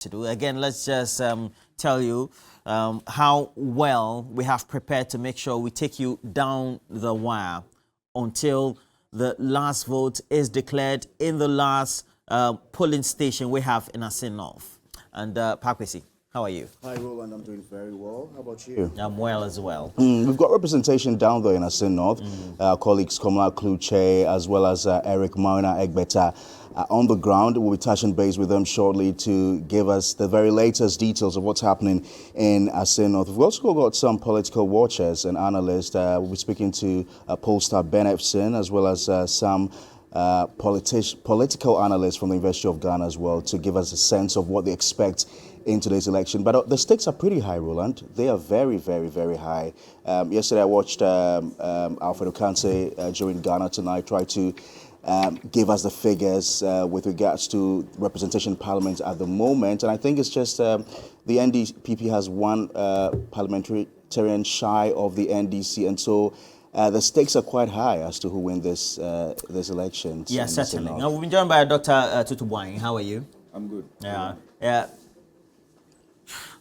to do. Again, let's just tell you how well we have prepared to make sure we take you down the wire until the last vote is declared in the last polling station we have in Assin North. And Pakwesi, how are you? Hi, Roland. I'm doing very well. How about you? I'm well as well. We've got representation down there in Assin North. Our colleagues Komla Kluche as well as Eric Mauna Egbeta on the ground. We'll be touching base with them shortly to give us the very latest details of what's happening in Assin North. We've also got some political watchers and analysts. We'll be speaking to pollster Ben Epson as well as some political analysts from the University of Ghana as well to give us a sense of what they expect in today's election. But the stakes are pretty high, Roland. They are very, very, very high. Yesterday I watched Alfredo Kante during Ghana Tonight try to give us the figures with regards to representation in Parliament at the moment. And I think it's just the NDPP has one parliamentarian shy of the NDC. And so the stakes are quite high as to who wins this election. Yeah, certainly. Now, we've been joined by Dr. Tutu Boying. How are you? I'm good. Yeah.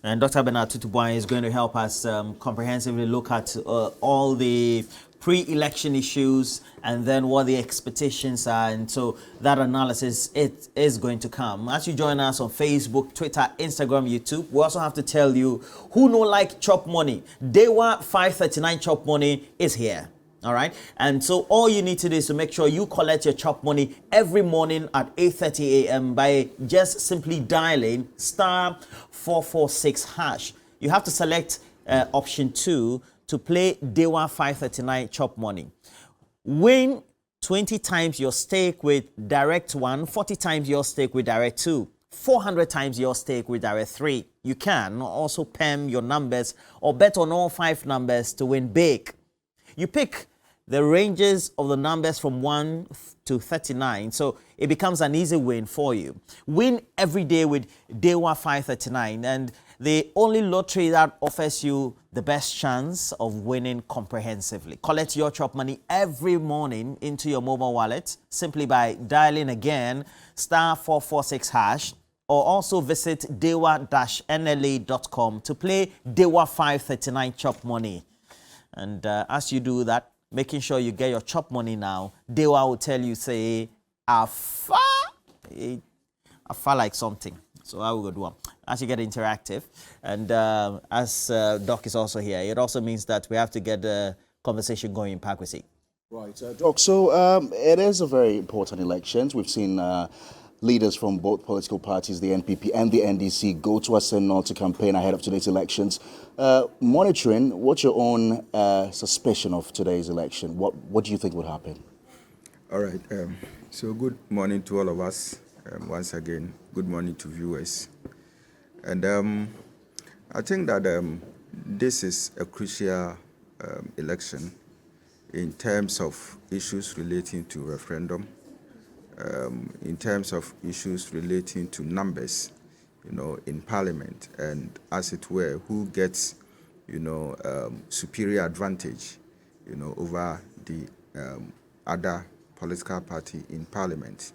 And Dr. Bernard Tutu Boying is going to help us comprehensively look at all the pre-election issues and then what the expectations are. And so that analysis it is going to come. As you join us on Facebook, Twitter, Instagram, YouTube, we also have to tell you who no like chop money. Dewa 539 chop money is here. All right. And so all you need to do is to make sure you collect your chop money every morning at 8:30 a.m. by just simply dialing *446#. You have to select option 2 to play Dewa 539 chop money. Win 20 times your stake with Direct 1, 40 times your stake with Direct 2, 400 times your stake with Direct 3. You can also PEM your numbers or bet on all 5 numbers to win big. You pick the ranges of the numbers from 1 to 39, so it becomes an easy win for you. Win every day with Dewa 539, and the only lottery that offers you the best chance of winning comprehensively. Collect your chop money every morning into your mobile wallet simply by dialing again *446# or also visit dewa-nla.com to play Dewa 539 chop money. And as you do that, making sure you get your chop money now, Dewa will tell you, say, afa like something. So I will do one. As you get interactive, and as Doc is also here, it also means that we have to get the conversation going in Pakwesi. Right, Doc. So it is a very important election. We've seen leaders from both political parties, the NPP and the NDC, go to Assin North to campaign ahead of today's elections. Monitoring, what's your own suspicion of today's election? What do you think would happen? All right. So good morning to all of us. Once again, good morning to viewers. And I think that this is a crucial election in terms of issues relating to referendum, in terms of issues relating to numbers, in Parliament, and as it were, who gets, superior advantage, over the other political party in Parliament.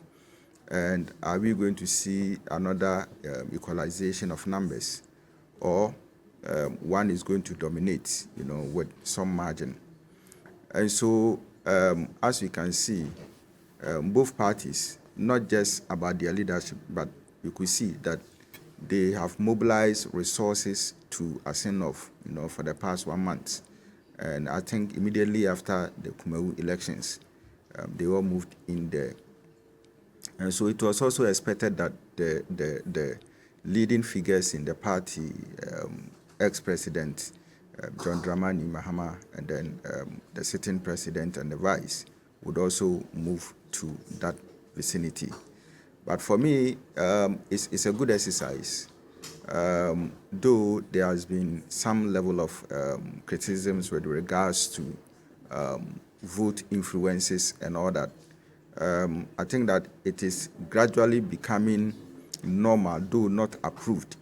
And are we going to see another equalization of numbers, or one is going to dominate, with some margin? And so, as we can see, both parties, not just about their leadership, but you could see that they have mobilized resources to Assin North, for the past 1 month. And I think immediately after the Kumawu elections, they all moved in there. And so it was also expected that the leading figures in the party, ex-president John Dramani Mahama, and then the sitting president and the vice, would also move to that vicinity. But for me, it's a good exercise, though there has been some level of criticisms with regards to vote influences and all that. I think that it is gradually becoming normal, though not approved,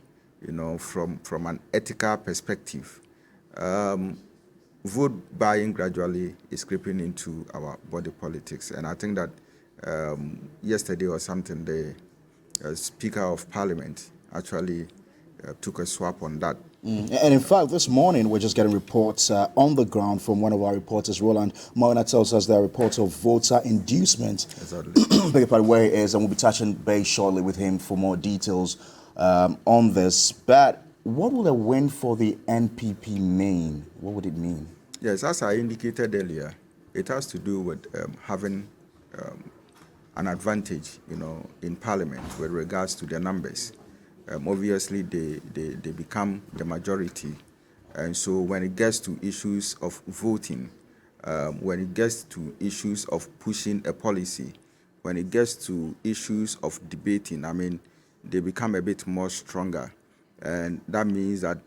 from an ethical perspective. Vote buying gradually is creeping into our body politics. And I think that yesterday or something, the Speaker of Parliament, actually took a swap on that. And in fact, this morning we're just getting reports on the ground from one of our reporters, Roland Moina, tells us there are reports of voter inducement. Exactly. Beg your pardon, where he is, and we'll be touching base shortly with him for more details on this. But what will a win for the NPP mean? What would it mean? Yes, as I indicated earlier, it has to do with having an advantage, in Parliament with regards to their numbers. Obviously, they become the majority, and so when it gets to issues of voting, when it gets to issues of pushing a policy, when it gets to issues of debating, I mean, they become a bit more stronger, and that means that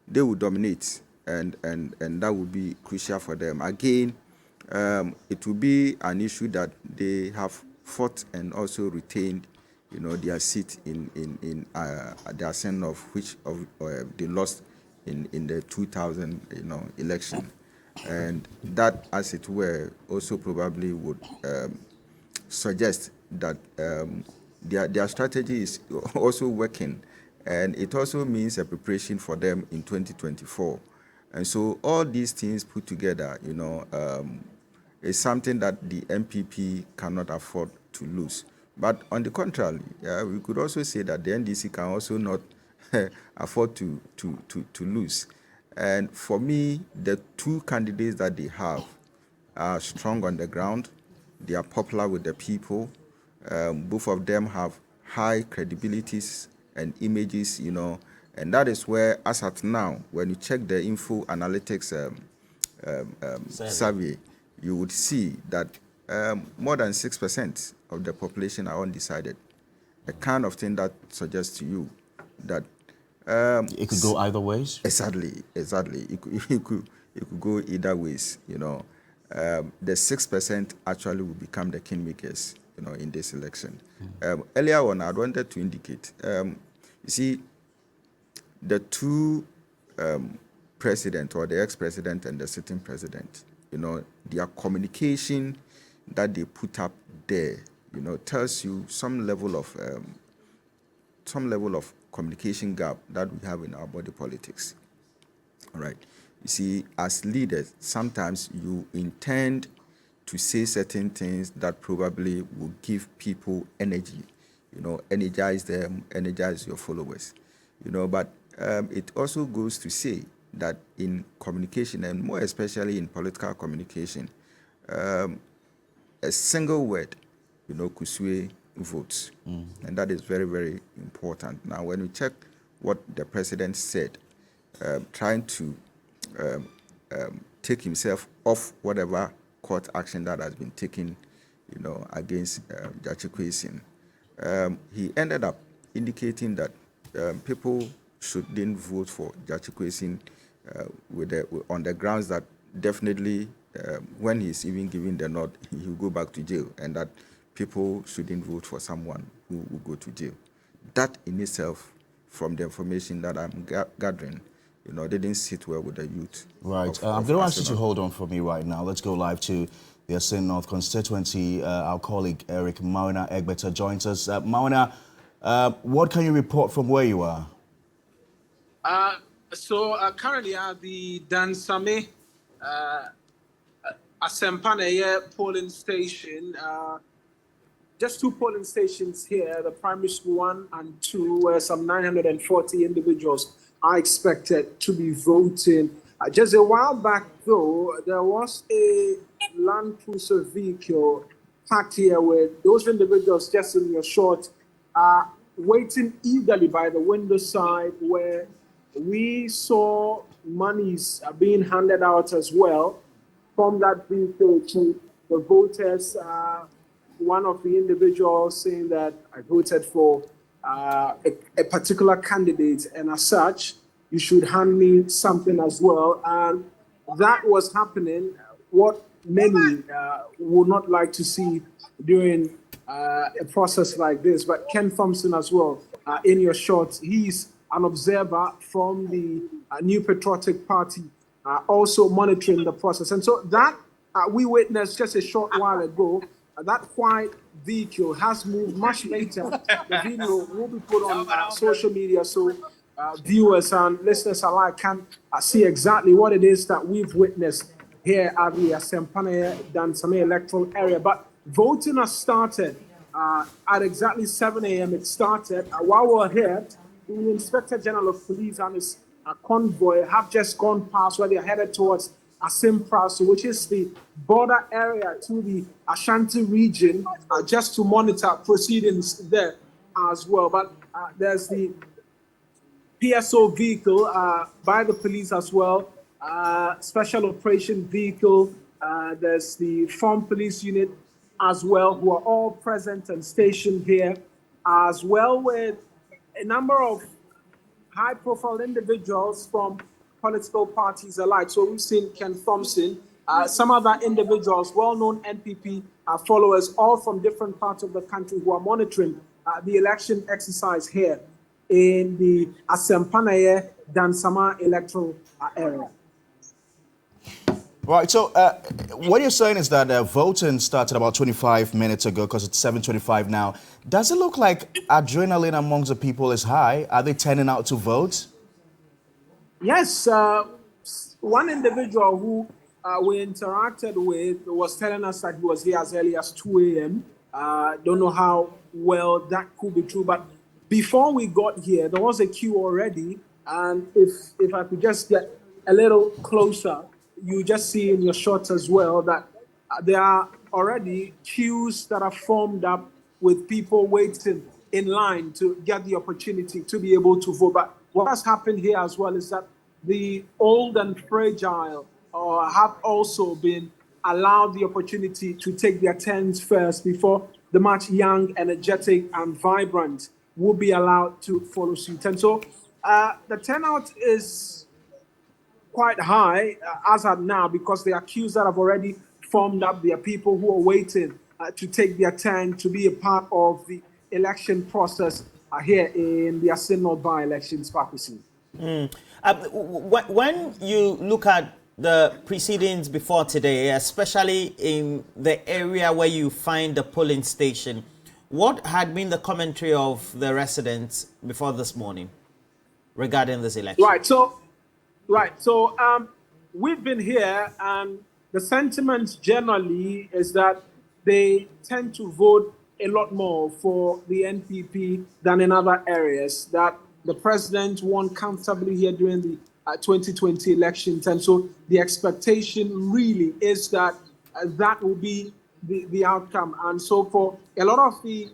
they will dominate, and that will be crucial for them. Again, it will be an issue that they have fought and also retained, their seat in the Assin, of which they lost in the 2000 election, and that, as it were, also probably would suggest that their strategy is also working, and it also means a preparation for them in 2024. And so all these things put together, is something that the MPP cannot afford to lose. But on the contrary, we could also say that the NDC can also not afford to lose. And for me, the two candidates that they have are strong on the ground. They are popular with the people. Both of them have high credibilities and images, and that is where, as at now, when you check the info analytics survey, you would see that more than 6% of the population are undecided. A kind of thing that suggests to you that It could go either ways? Exactly. It could go either ways, The 6% actually will become the kingmakers, in this election. Earlier on, I wanted to indicate, you see, the two president, or the ex-president and the sitting president, their communication that they put up there, tells you some level of communication gap that we have in our body politics. All right. You see, as leaders, sometimes you intend to say certain things that probably will give people energy, energize them, energize your followers, but it also goes to say that in communication, and more especially in political communication, a single word, could sway votes. And that is very, very important. Now, when we check what the president said, trying to take himself off whatever court action that has been taken, against Assin, he ended up indicating that people shouldn't vote for Assin on the grounds that definitely when he's even giving the nod, he'll go back to jail, and that people shouldn't vote for someone who will go to jail. That in itself, from the information that I'm gathering, didn't sit well with the youth. Right. I'm going to ask you to hold on for me right now. Let's go live to the Assin North constituency. Our colleague Eric Mauna Egbeta joins us. Mauna, what can you report from where you are? Currently at the Dansame Assempaneye polling station. Just two polling stations here, the primary school 1 and 2, where some 940 individuals are expected to be voting. Just a while back, though, there was a Land Cruiser vehicle parked here with those individuals just in your short, waiting eagerly by the window side, where we saw monies being handed out as well from that vehicle to the voters. One of the individuals saying that I voted for a particular candidate, and as such, you should hand me something as well. And that was happening, what many would not like to see during a process like this. But Ken Thompson as well, in your short, he's an observer from the New Patriotic Party, also monitoring the process. And so that we witnessed just a short while ago, that white vehicle has moved much later. The video will be put on social media so viewers and listeners alike can see exactly what it is that we've witnessed here at the Assin Dansame electoral area. But voting has started at exactly 7 a.m. It started. While we're here, the Inspector General of Police and his convoy have just gone past where they're headed towards Assin Praso, which is the border area to the Ashanti region, just to monitor proceedings there as well. But there's the PSO vehicle by the police as well, special operation vehicle. There's the Farm Police unit as well, who are all present and stationed here, as well with a number of high-profile individuals from political parties alike. So we've seen Ken Thompson, some other individuals, well-known NPP followers, all from different parts of the country who are monitoring the election exercise here in the Asempanaye Dansama electoral area. Right, so what you're saying is that voting started about 25 minutes ago because it's 7:25 now. Does it look like adrenaline amongst the people is high? Are they turning out to vote? Yes, one individual who we interacted with was telling us that he was here as early as 2 a.m. Don't know how well that could be true, but before we got here, there was a queue already, and if I could just get a little closer, you just see in your shots as well that there are already queues that are formed up with people waiting in line to get the opportunity to be able to vote. But what has happened here as well is that the old and fragile have also been allowed the opportunity to take their turns first before the much young, energetic, and vibrant will be allowed to follow suit. And so the turnout is quite high as of now because there are queues that have already formed up. There are people who are waiting to take their turn to be a part of the election process here in the Assin North by-elections, Pakusi. When you look at the proceedings before today, especially in the area where you find the polling station, what had been the commentary of the residents before this morning regarding this election? Right. So we've been here, and the sentiment generally is that they tend to vote a lot more for the NPP than in other areas, that the president won comfortably here during the 2020 elections. And so the expectation really is that that will be the outcome. And so for a lot of the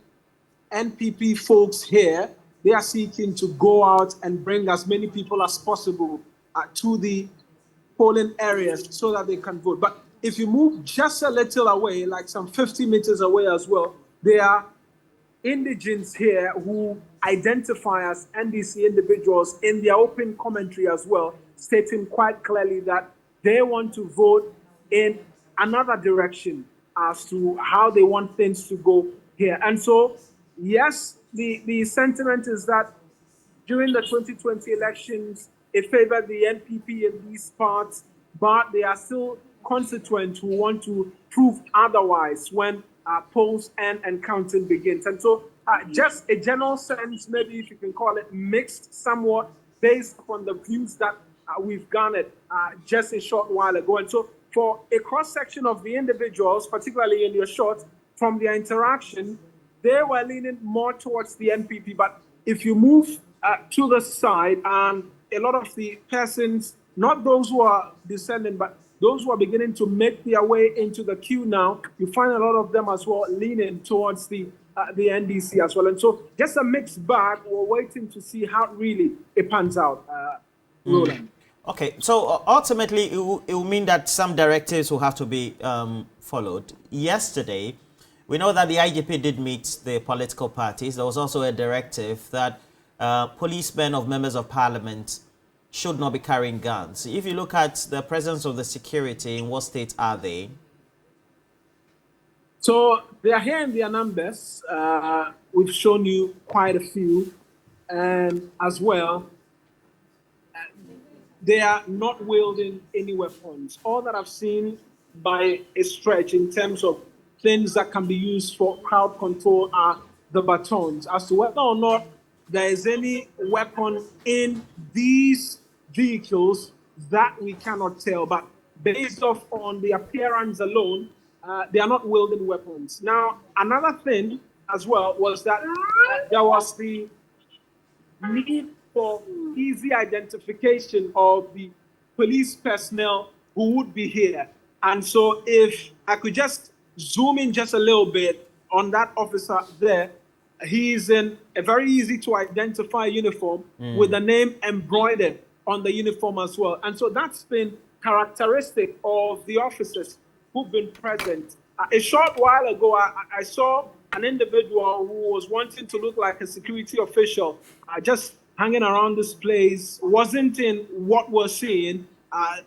NPP folks here, they are seeking to go out and bring as many people as possible to the polling areas so that they can vote. But if you move just a little away, like some 50 meters away as well, there are indigents here who identify as NDC individuals in their open commentary as well, stating quite clearly that they want to vote in another direction as to how they want things to go here. And so, yes, the sentiment is that during the 2020 elections, it favored the NPP in these parts, but there are still constituents who want to prove otherwise when polls end and counting begins. And so just a general sense, maybe if you can call it mixed somewhat, based upon the views that we've garnered just a short while ago. And so for a cross-section of the individuals, particularly in your short, from their interaction, they were leaning more towards the NPP. But if you move to the side, and a lot of the persons, not those who are descending, but those who are beginning to make their way into the queue now, you find a lot of them as well leaning towards the NDC as well. And so just a mixed bag. We're waiting to see how really it pans out, Roland. Okay, so ultimately it will mean that some directives will have to be followed. Yesterday, we know that the IGP did meet the political parties. There was also a directive that policemen of members of parliament should not be carrying guns. If you look at the presence of the security, in what state are they? So they are here in their numbers. We've shown you quite a few. And as well, they are not wielding any weapons. All that I've seen by a stretch in terms of things that can be used for crowd control are the batons. As to whether or not there is any weapon in these vehicles, that we cannot tell. But based off on the appearance alone, they are not wielding weapons. Now, another thing as well was that there was the need for easy identification of the police personnel who would be here. And so if I could just zoom in just a little bit on that officer there, he's in a very easy to identify uniform with the name embroidered on the uniform as well. And so that's been characteristic of the officers who've been present. A short while ago, I saw an individual who was wanting to look like a security official, just hanging around this place, wasn't in what we're seeing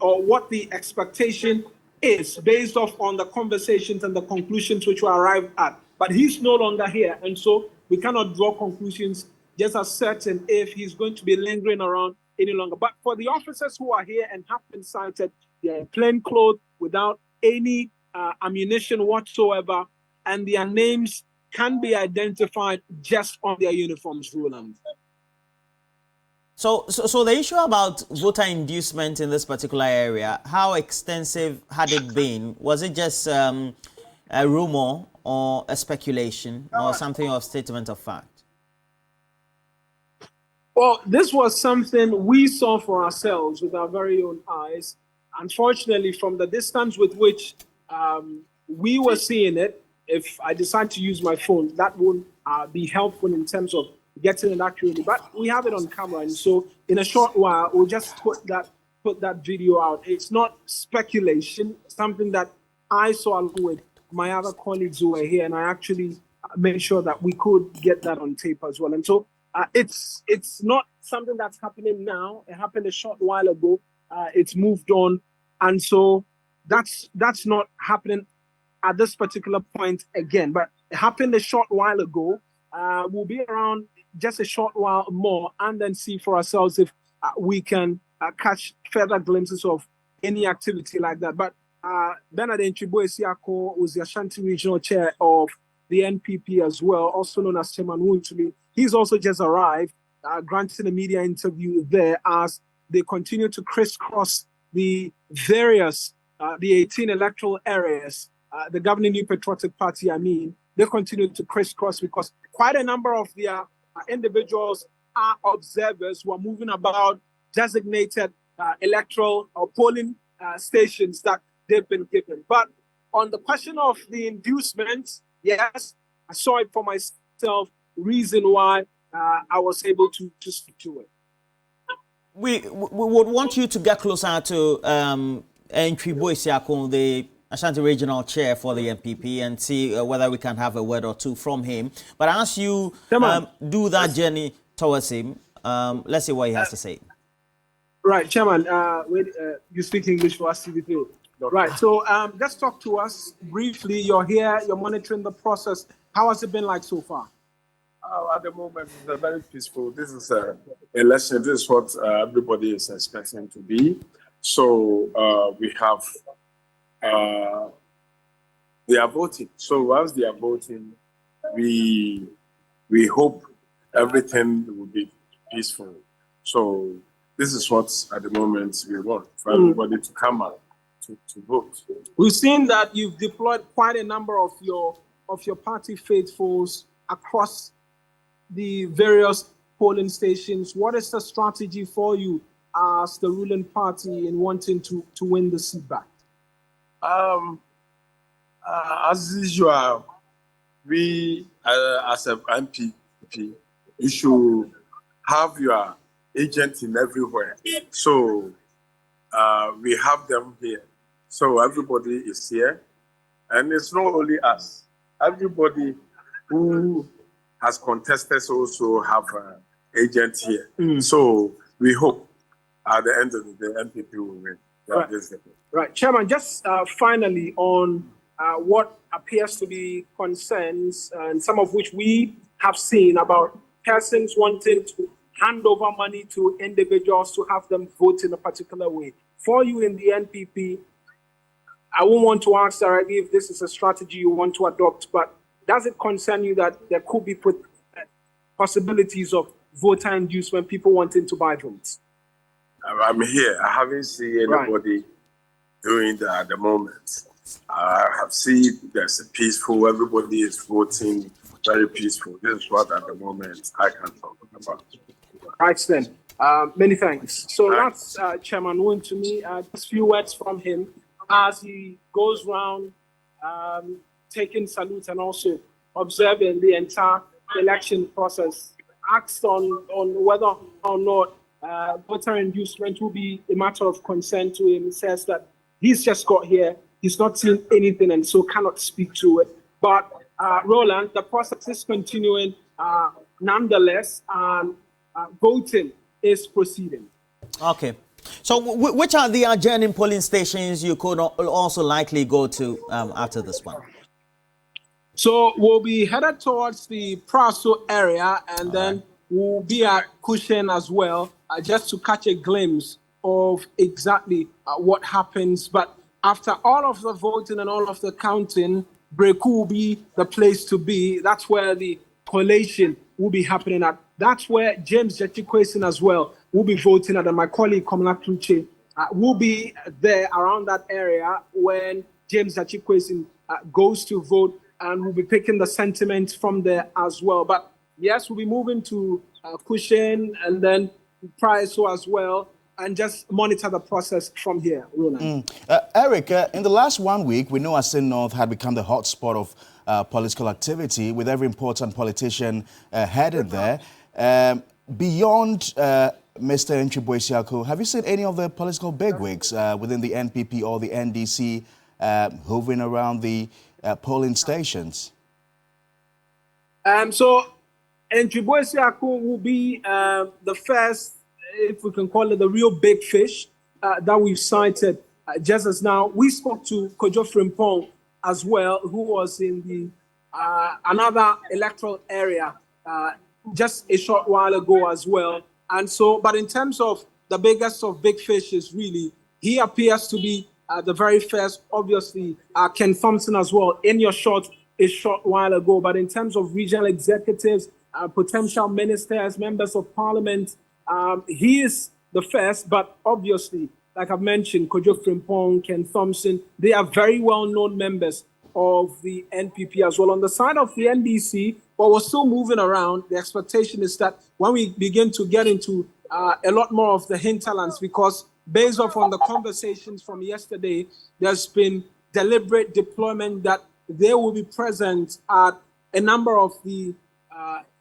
or what the expectation is based off on the conversations and the conclusions which were arrived at. But he's no longer here, and so we cannot draw conclusions just as certain if he's going to be lingering around any longer. But for the officers who are here and have been cited, they're in plain clothes without any ammunition whatsoever, and their names can be identified just on their uniforms, Roland. So the issue about voter inducement in this particular area, how extensive had it been? Was it just a rumor or a speculation or something of statement of fact? Well, this was something we saw for ourselves with our very own eyes. Unfortunately, from the distance with which we were seeing it, if I decide to use my phone, that won't be helpful in terms of getting it accurately. But we have it on camera, and so in a short while, we'll just put that video out. It's not speculation, something that I saw along with my other colleagues who were here, and I actually made sure that we could get that on tape as well. And so it's not something that's happening now. It happened a short while ago. It's moved on, and so that's not happening at this particular point again. But it happened a short while ago. We'll be around just a short while more and then see for ourselves if we can catch further glimpses of any activity like that. But Bernard Nchibo was the Ashanti Regional Chair of the NPP as well, also known as Chairman Wootuli. He's also just arrived, granting a media interview there as they continue to crisscross the various, the 18 electoral areas, the governing New Patriotic Party, they continue to crisscross because quite a number of their individuals are observers who are moving about designated electoral or polling stations that they've been given. But on the question of the inducement, yes, I saw it for myself, reason why I was able to speak to it. We would want you to get closer to Nchibo Isiakon, the Ashanti Regional Chair for the NPP, and see whether we can have a word or two from him. But as you do that journey towards him, let's see what he has to say. Right, Chairman, you speak English for us, TV3. Right, so just talk to us briefly. You're here, you're monitoring the process. How has it been like so far? At the moment, it's very peaceful. This is an election. This is what everybody is expecting to be. So we have, they are voting. So once they are voting, we hope everything will be peaceful. So this is what at the moment we want, for everybody to come out to vote. We've seen that you've deployed quite a number of your party faithfuls across the various polling stations. What is the strategy for you as the ruling party in wanting to win the seat back? As usual, we as an MPP, you should have your agent in everywhere. So we have them here. So everybody is here. And it's not only us. Everybody who has contested also have an agent here. So we hope at the end of the day, NPP will win. Right. Chairman, just finally on what appears to be concerns, and some of which we have seen about persons wanting to hand over money to individuals to have them vote in a particular way. For you in the NPP, I won't want to ask directly if this is a strategy you want to adopt, but does it concern you that there could be possibilities of voter inducement, people wanting to buy votes? I'm here. I haven't seen anybody doing that at the moment. I have seen there's a peaceful, everybody is voting very peaceful. This is what at the moment I can talk about. Right then. Many thanks. So that's Chairman Wontumi. Just a few words from him as he goes round taking salute and also observing the entire election process. Asked on whether or not voter inducement will be a matter of concern to him. He says that he's just got here, he's not seen anything and so cannot speak to it. But Roland, the process is continuing nonetheless, and voting is proceeding. Okay. So which are the adjoining polling stations you could also likely go to after this one? So we'll be headed towards the Praso area, and then we'll be at Cushion as well, just to catch a glimpse of exactly what happens. But after all of the voting and all of the counting, Breku will be the place to be. That's where the collation will be happening at. That's where James Jachikwesin as well will be voting at, and my colleague Komla Kluche will be there around that area when James Jachikwesin goes to vote, and we'll be picking the sentiment from there as well. But yes, we'll be moving to Cushion and then Praso as well, and just monitor the process from here, Ronan. Eric, in the last 1 week, we know Assin North had become the hotspot of political activity, with every important politician headed there. Beyond Mr. Nchibwe, have you seen any of the political bigwigs within the NPP or the NDC hovering around the polling stations? So Nchibwe will be the first, if we can call it the real big fish that we've cited just as now. We spoke to Kojo Frimpong as well, who was in the another electoral area just a short while ago as well. And so, but in terms of the biggest of big fishes, really, he appears to be the very first. Obviously, Ken Thompson as well in your shot a short while ago. But in terms of regional executives, potential ministers, members of parliament, he is the first. But obviously, like I've mentioned, Kojo Frimpong, Ken Thompson, they are very well-known members of the NPP as well. On the side of the NDC, but we're still moving around. The expectation is that when we begin to get into a lot more of the hinterlands, because based off on the conversations from yesterday, there's been deliberate deployment that they will be present at a number of the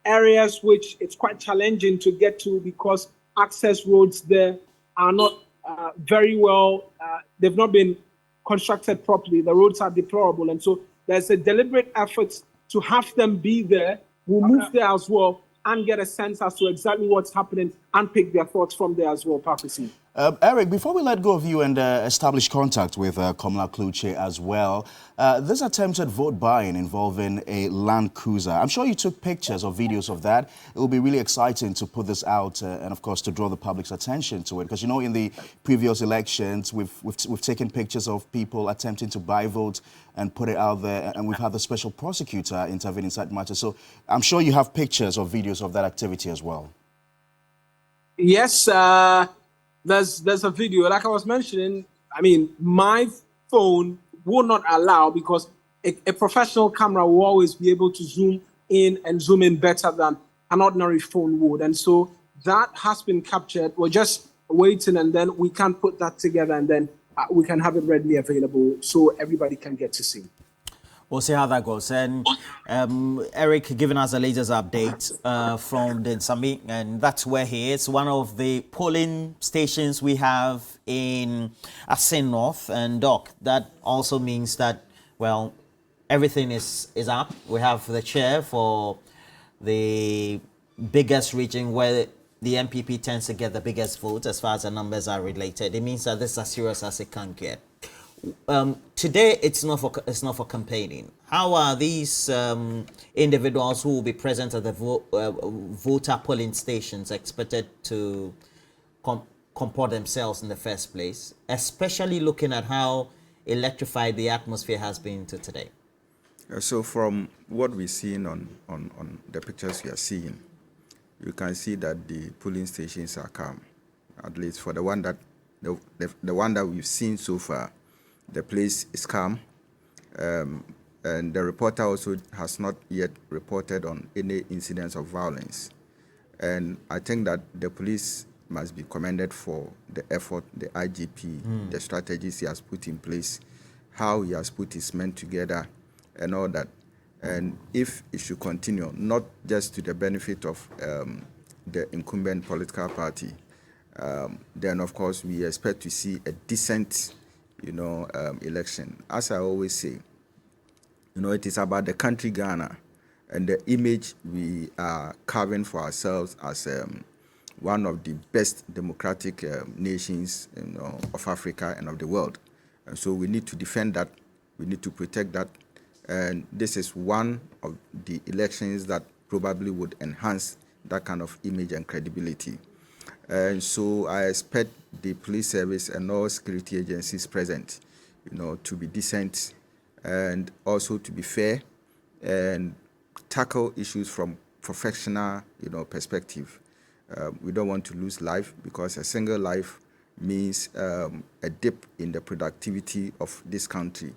areas which it's quite challenging to get to because access roads there are not very well, they've not been constructed properly. The roads are deplorable. And so there's a deliberate effort to have them be there. We'll move there as well and get a sense as to exactly what's happening and pick their thoughts from there as well, Pakistan. Eric, before we let go of you and establish contact with Komla Kluche as well, this attempted vote buying involving a Land Cruiser. I'm sure you took pictures or videos of that. It will be really exciting to put this out and, of course, to draw the public's attention to it. Because, you know, in the previous elections, we've taken pictures of people attempting to buy votes and put it out there, and we've had the special prosecutor intervene in such matters. So I'm sure you have pictures or videos of that activity as well. Yes, there's a video. Like I was mentioning, I mean, my phone will not allow, because a professional camera will always be able to zoom in and zoom in better than an ordinary phone would. And so that has been captured. We're just waiting, and then we can put that together, and then we can have it readily available so everybody can get to see. We'll see how that goes. And Eric giving us the latest update from the Nsami, and that's where he is. One of the polling stations we have in Assin North. And Doc, that also means that, well, everything is up. We have the chair for the biggest region where the NPP tends to get the biggest votes as far as the numbers are related. It means that this is as serious as it can get. Today, it's not for campaigning. How are these individuals who will be present at the voter polling stations expected to comport themselves in the first place, especially looking at how electrified the atmosphere has been to today? So from what we're seeing on the pictures we are seeing, you can see that the polling stations are calm. At least for the one that the one that we've seen so far, the place is calm. And the reporter also has not yet reported on any incidents of violence. And I think that the police must be commended for the effort, the IGP, the strategies he has put in place, how he has put his men together, and all that. And if it should continue, not just to the benefit of the incumbent political party, then of course we expect to see a decent, election. As I always say, it is about the country Ghana and the image we are carving for ourselves as one of the best democratic nations of Africa and of the world. And so we need to defend that. We need to protect that. And this is one of the elections that probably would enhance that kind of image and credibility. And so I expect the police service and all security agencies present, to be decent and also to be fair and tackle issues from professional, perspective. We don't want to lose life, because a single life means a dip in the productivity of this country.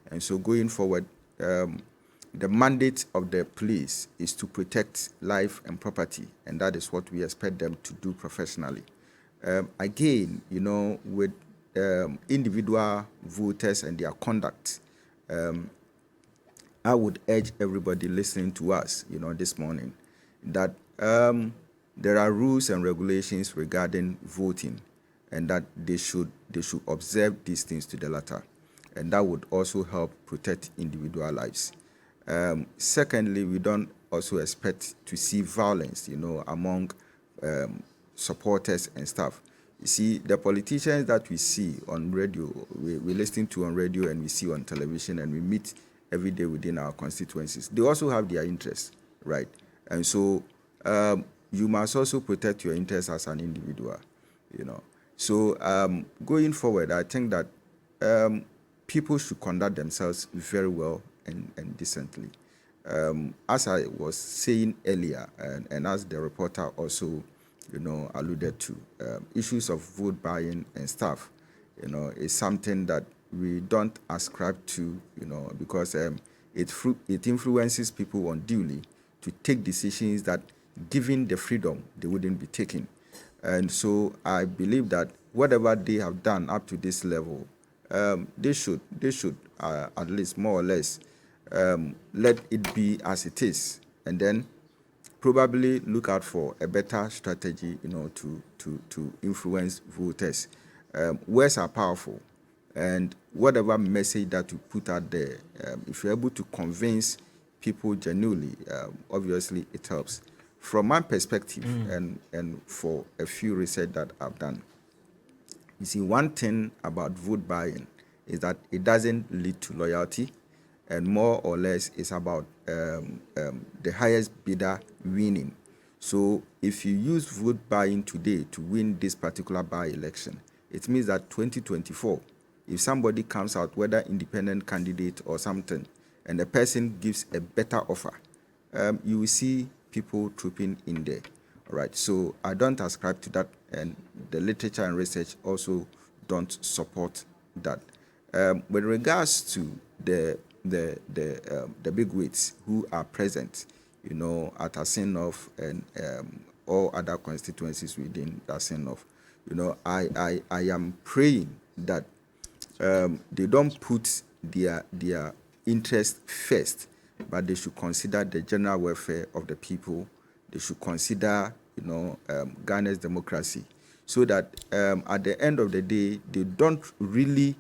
And so going forward, the mandate of the police is to protect life and property, and that is what we expect them to do professionally. Again, with individual voters and their conduct, I would urge everybody listening to us, this morning, that there are rules and regulations regarding voting, and that they should observe these things to the letter, and that would also help protect individual lives. Secondly, we don't also expect to see violence, among supporters and staff. You see, the politicians that we see on radio, we listen to on radio and we see on television and we meet every day within our constituencies, they also have their interests, right? And so you must also protect your interests as an individual, So going forward, I think that people should conduct themselves very well and decently. As I was saying earlier, and as the reporter also alluded to, issues of vote buying and stuff, is something that we don't ascribe to, because it influences people unduly to take decisions that, given the freedom, they wouldn't be taking. And so I believe that whatever they have done up to this level, they should at least more or less let it be as it is, and then probably look out for a better strategy, to influence voters. Words are powerful, and whatever message that you put out there, if you're able to convince people genuinely, obviously it helps. From my perspective, and for a few research that I've done, you see, one thing about vote buying is that it doesn't lead to loyalty, and more or less it's about the highest bidder winning. So if you use vote buying today to win this particular by-election, it means that 2024, if somebody comes out, whether independent candidate or something, and the person gives a better offer, you will see people trooping in there. All right, so I don't ascribe to that, and the literature and research also don't support that. With regards to the bigwigs who are present, at Assin and all other constituencies within Assin, I am praying that they don't put their interest first, but they should consider the general welfare of the people. They should consider, Ghana's democracy, so that at the end of the day, they don't really,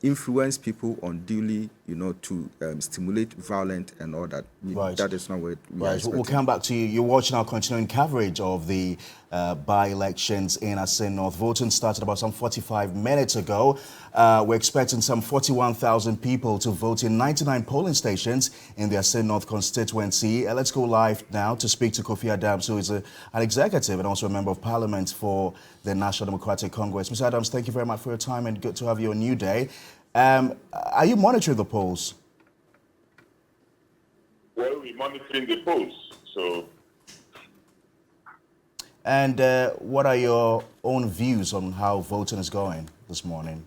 influence people unduly to stimulate violence and all that. Right. That is not what we are Right, expecting. we'll come back to you. You're watching our continuing coverage of the by-elections in Assin North. Voting started about some 45 minutes ago. We're expecting some 41,000 people to vote in 99 polling stations in the Assin North constituency. Let's go live now to speak to Kofi Adams, who is an executive and also a member of parliament for the National Democratic Congress. Mr. Adams, thank you very much for your time and good to have you on New Day. Are you monitoring the polls? Well, we're monitoring the polls, so. And what are your own views on how voting is going this morning?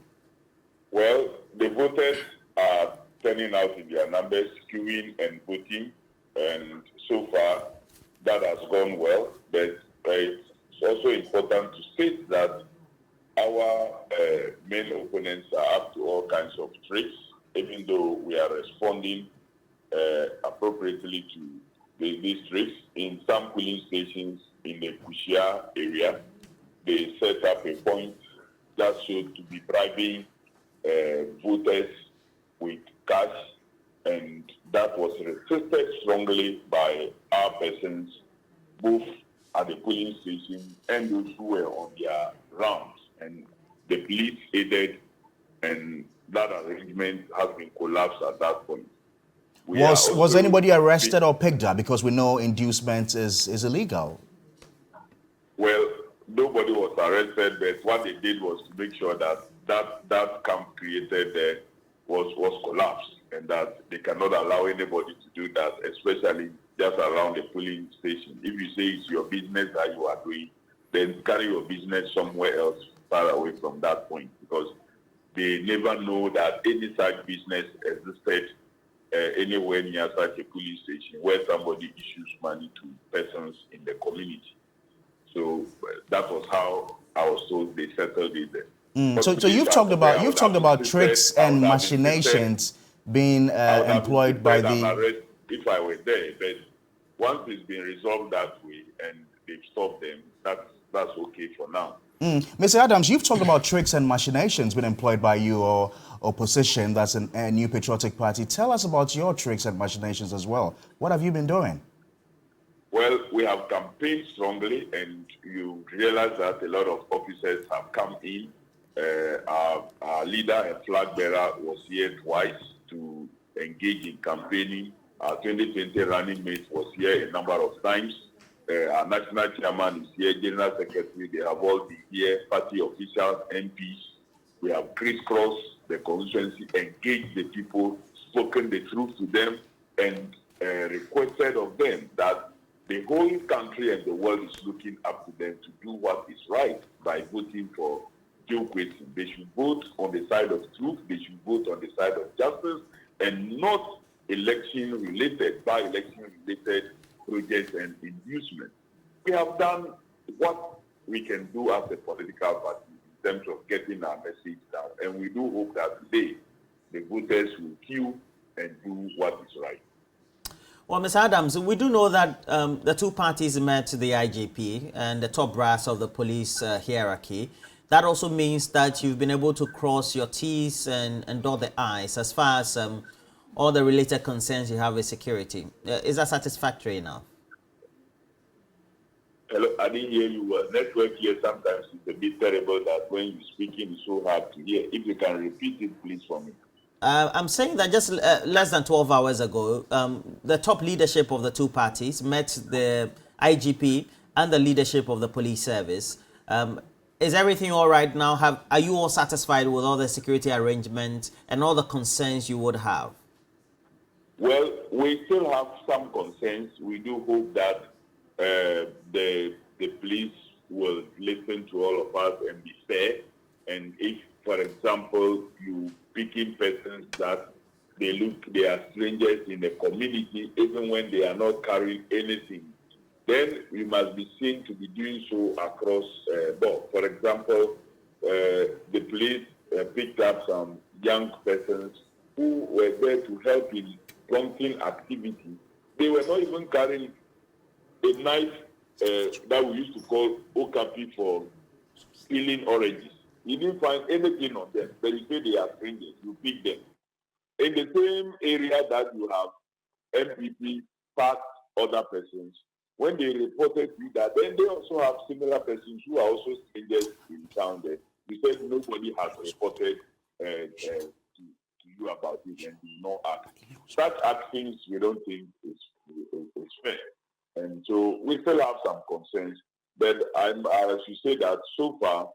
Well, the voters are turning out in their numbers, queuing and voting, and so far that has gone well. But it's also important to state that our main opponents are up to all kinds of tricks, even though we are responding appropriately to these tricks. In some polling stations in the Kushia area, they set up a point that showed to be bribing voters with cash, and that was resisted strongly by our persons, both at the polling station and those who were on their rounds. And the police aided, and that arrangement has been collapsed at that point. Was anybody arrested or picked up? Because we know inducement is illegal. Well, nobody was arrested, but what they did was to make sure that camp created there was collapsed, and that they cannot allow anybody to do that, especially just around the polling station. If you say it's your business that you are doing, then carry your business somewhere else far away from that point, because they never know that any such business existed anywhere near such a police station where somebody issues money to persons in the community. So that was how I was told they settled it there. So you've talked about tricks and machinations being employed by the. If I were there, but once it's been resolved that way and they've stopped them, that's okay for now. Mr. Adams, you've talked about tricks and machinations being employed by you or opposition, that's a New Patriotic Party. Tell us about your tricks and machinations as well. What have you been doing? Well, we have campaigned strongly, and you realize that a lot of officers have come in. Our leader and flag bearer was here twice to engage in campaigning. Our 2020 running mate was here a number of times. Our national chairman is here, general secretary, they have all been here, party officials, MPs. We have crisscrossed the constituency, engaged the people, spoken the truth to them, and requested of them that the whole country and the world is looking up to them to do what is right by voting for Joe Quaison. They should vote on the side of truth, they should vote on the side of justice, and not election-related, by-election-related projects and inducement. We have done what we can do as a political party in terms of getting our message down, and we do hope that today the voters will queue and do what is right. Well, Mr. Adams, we do know that the two parties met the IGP and the top brass of the police hierarchy. That also means that you've been able to cross your T's and dot the I's as far as all the related concerns you have with security. Is that satisfactory enough? Hello, I didn't hear you well. Network here sometimes is a bit terrible that when you're speaking it's so hard to hear. If you can repeat it, please, for me. I'm saying that just less than 12 hours ago, the top leadership of the two parties met the IGP and the leadership of the police service. Is everything all right now? Are you all satisfied with all the security arrangements and all the concerns you would have? Well, we still have some concerns. We do hope that the police will listen to all of us and be fair. And if, for example, you picking persons that they are strangers in the community, even when they are not carrying anything, then we must be seen to be doing so across board. For example, the police picked up some young persons who were there to help in plunking activity. They were not even carrying a knife that we used to call okapi for peeling oranges. You didn't find anything on them, but you say they are strangers, you pick them. in the same area that you have MPP parked other persons, when they reported to that, then they also have similar persons who are also strangers in town there. You said nobody has reported to you about it and do not act. Such actions we don't think is fair. And so we still have some concerns. But as you say that so far,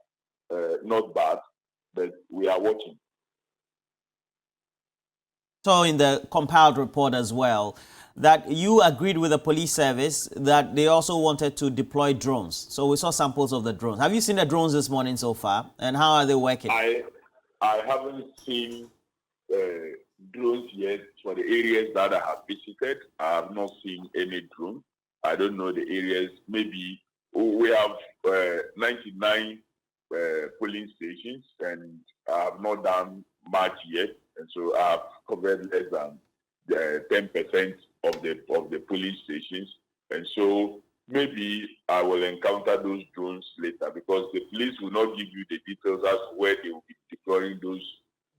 not bad, but we are watching. So in the compiled report as well, that you agreed with the police service that they also wanted to deploy drones. So we saw samples of the drones. Have you seen the drones this morning so far? And how are they working? I haven't seen drones yet for the areas that I have visited. I have not seen any drone. I don't know the areas. Maybe we have 99 polling stations, and I have not done much yet. And so I have covered less than 10% of the polling stations. And so maybe I will encounter those drones later, because the police will not give you the details as to where they will be deploying those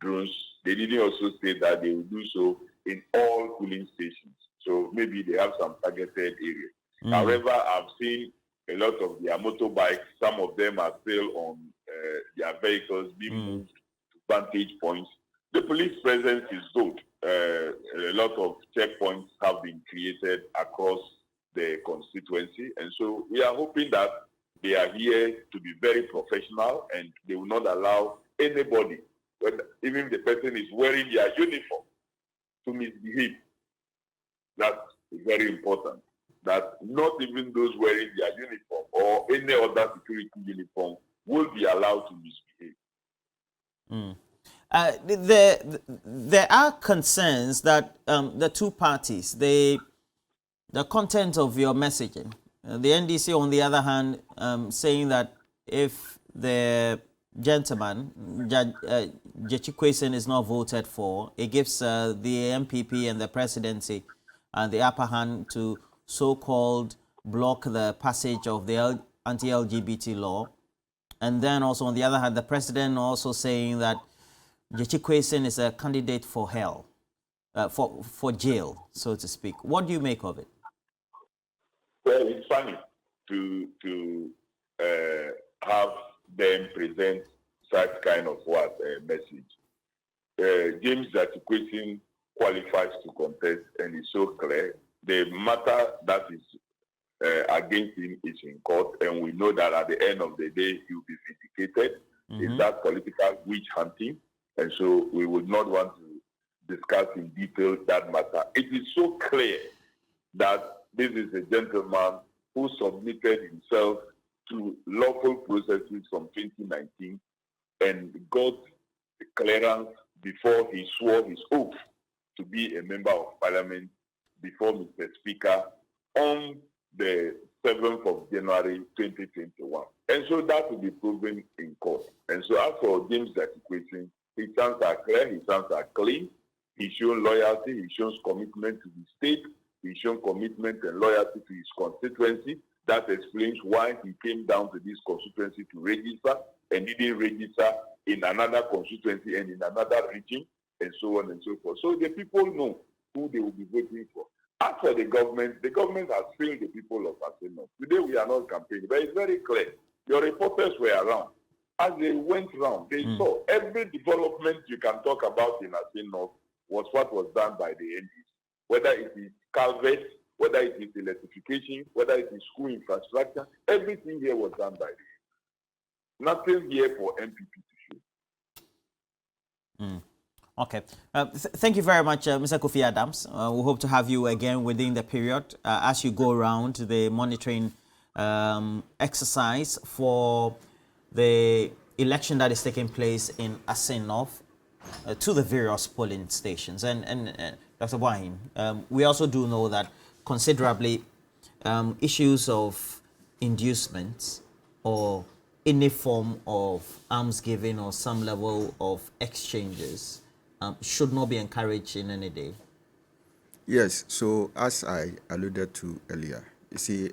drones. They didn't also say that they will do so in all polling stations. So maybe they have some targeted areas. However, I've seen a lot of their motorbikes. Some of them are still on their vehicles being moved to vantage points. The police presence is good. A lot of checkpoints have been created across the constituency. And so we are hoping that they are here to be very professional, and they will not allow anybody, even if the person is wearing their uniform, to misbehave. That's very important. That not even those wearing their uniform or any other security uniform will be allowed to misbehave. There are concerns that the two parties, the content of your messaging, the NDC on the other hand, saying that if the gentleman, Jechikwesen, is not voted for, it gives the MPP and the presidency the upper hand to so-called block the passage of the anti-LGBT law. And then also on the other hand, the president also saying that Jechikwesen is a candidate for hell, for jail, so to speak. What do you make of it? Well, it's funny to have them present such kind of message. James Jechikwesen qualifies to contest, and it's so clear. The matter that is against him is in court, and we know that at the end of the day, he will be vindicated. Is that political witch hunting? And so we would not want to discuss in detail that matter. It is so clear that this is a gentleman who submitted himself to lawful processes from 2019 and got clearance before he swore his oath to be a member of parliament before Mr. Speaker on the 7th of January 2021. And so that will be proven in court. And so as for James Jechikwesen, his hands are clear, his hands are clean. He's shown loyalty, he shows commitment to the state, he's shown commitment and loyalty to his constituency. That explains why he came down to this constituency to register and didn't register in another constituency and in another region, and so on and so forth. So the people know who they will be voting for. As for the government has failed the people of Assin. Today we are not campaigning, but it's very clear. Your reporters were around. As they went round, they saw every development you can talk about in Assin North was what was done by the NDC. Whether it is culverts, whether it is electrification, whether it is school infrastructure, everything here was done by the NDC. Nothing here for MPP to show. Okay. Thank you very much, Mr. Kofi Adams. We hope to have you again within the period as you go around the monitoring exercise for the election that is taking place in Assin North to the various polling stations. And Dr. Wine, we also do know that considerably issues of inducements or any form of arms giving or some level of exchanges should not be encouraged in any day. Yes, so as I alluded to earlier, you see,